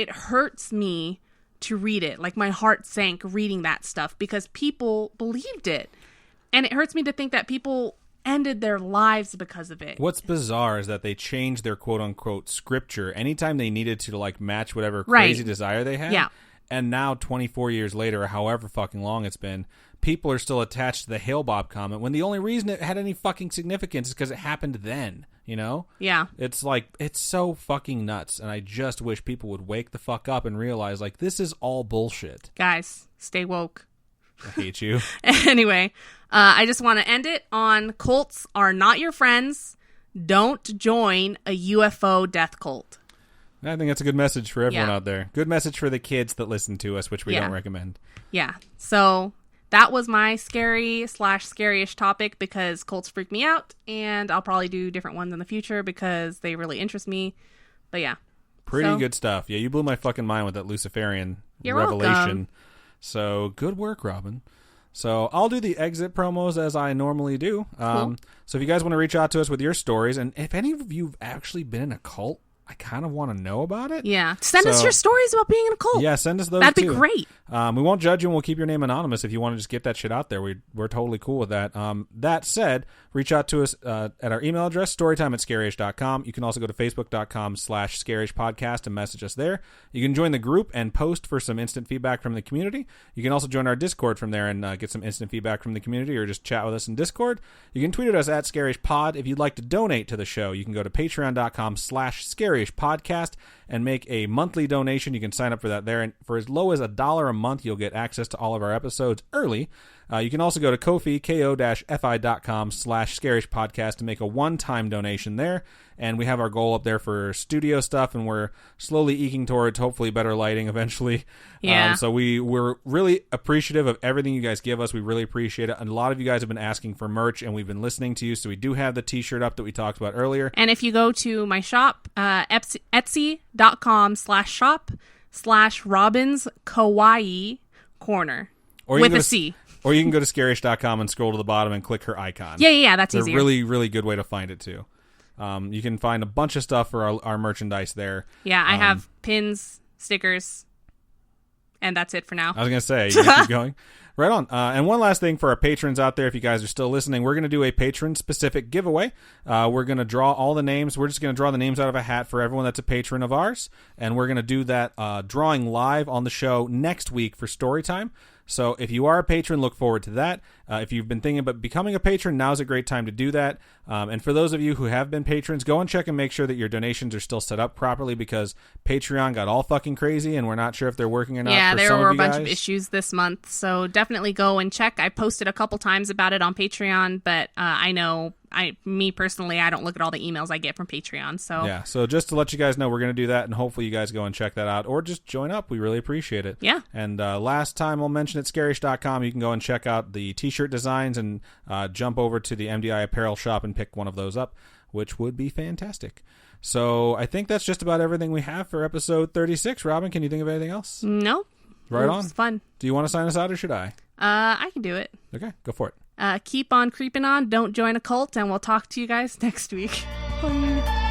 Speaker 1: hurts me to read it. Like my heart sank reading that stuff because people believed it. And it hurts me to think that people ended their lives because of it.
Speaker 2: What's bizarre is that they changed their quote-unquote scripture anytime they needed to like match whatever crazy desire they had.
Speaker 1: Yeah.
Speaker 2: And now 24 years later, or however fucking long it's been, people are still attached to the Hale-Bopp comet when the only reason it had any fucking significance is because it happened then, you know?
Speaker 1: Yeah.
Speaker 2: It's like, it's so fucking nuts, and I just wish people would wake the fuck up and realize, like, this is all bullshit.
Speaker 1: Guys, stay woke.
Speaker 2: I hate you.
Speaker 1: Anyway, I just want to end it on cults are not your friends. Don't join a UFO death cult.
Speaker 2: I think that's a good message for everyone out there. Good message for the kids that listen to us, which we don't recommend.
Speaker 1: Yeah. So that was my scary/scary-ish topic because cults freak me out, and I'll probably do different ones in the future because they really interest me. But yeah.
Speaker 2: Pretty good stuff. Yeah, you blew my fucking mind with that Luciferian
Speaker 1: You're
Speaker 2: revelation.
Speaker 1: welcome.
Speaker 2: So good work, Robin. So I'll do the exit promos as I normally do.
Speaker 1: Cool.
Speaker 2: So if you guys want to reach out to us with your stories, and if any of you have actually been in a cult, I kind of want to know about it.
Speaker 1: Yeah. Send us your stories about being in a cult.
Speaker 2: Yeah, send us those.
Speaker 1: That'd
Speaker 2: too.
Speaker 1: be great.
Speaker 2: We won't judge you, and we'll keep your name anonymous if you want to just get that shit out there. We're totally cool with that. That said, reach out to us at our email address, storytime@scaryish.com. You can also go to facebook.com/scaryish podcast and message us there. You can join the group and post for some instant feedback from the community. You can also join our Discord from there and get some instant feedback from the community, or just chat with us in Discord. You can tweet at us at scareyishpod. If you'd like to donate to the show, you can go to patreon.com/scareyishpodcast and make a monthly donation. You can sign up for that there, and for as low as $1 a month, you'll get access to all of our episodes early. You can also go to Ko-fi, ko-fi.com/scareyishpodcast to make a one-time donation there. And we have our goal up there for studio stuff, and we're slowly eking towards hopefully better lighting eventually.
Speaker 1: Yeah.
Speaker 2: So we're really appreciative of everything you guys give us. We really appreciate it. And a lot of you guys have been asking for merch, and we've been listening to you. So we do have the t-shirt up that we talked about earlier.
Speaker 1: And if you go to my shop, etsy.com/shop/Robin's Kawaii Corner with a C.
Speaker 2: Or you can go to scarish.com and scroll to the bottom and click her icon.
Speaker 1: Yeah, that's
Speaker 2: it's
Speaker 1: easier.
Speaker 2: a really, really good way to find it, too. You can find a bunch of stuff for our merchandise there.
Speaker 1: Yeah, I have pins, stickers, and that's it for now.
Speaker 2: I was going to say, you can keep going. Right on. And one last thing for our patrons out there, if you guys are still listening, we're going to do a patron-specific giveaway. We're going to draw all the names. We're just going to draw the names out of a hat for everyone that's a patron of ours. And we're going to do that drawing live on the show next week for Storytime. So if you are a patron, look forward to that. If you've been thinking about becoming a patron, now's a great time to do that. And for those of you who have been patrons, go and check and make sure that your donations are still set up properly, because Patreon got all fucking crazy and we're not sure if they're working or not.
Speaker 1: Yeah,
Speaker 2: for
Speaker 1: there
Speaker 2: some
Speaker 1: were
Speaker 2: of
Speaker 1: a
Speaker 2: you
Speaker 1: bunch
Speaker 2: guys.
Speaker 1: of issues this month, so definitely go and check. I posted a couple times about it on Patreon, but I know me personally, I don't look at all the emails I get from Patreon. So
Speaker 2: yeah, so just to let you guys know, we're going to do that, and hopefully you guys go and check that out, or just join up. We really appreciate it.
Speaker 1: Yeah.
Speaker 2: And last time I'll mention at scarish.com, you can go and check out the t-shirt designs and jump over to the MDI apparel shop and pick one of those up, which would be fantastic. So I think that's just about everything we have for episode 36. Robin, can you think of anything else?
Speaker 1: No.
Speaker 2: Right on.
Speaker 1: It's fun.
Speaker 2: Do you want to sign us out, or should I?
Speaker 1: I can do it.
Speaker 2: Okay, go for it.
Speaker 1: Keep on creeping on. Don't join a cult, and we'll talk to you guys next week. Bye.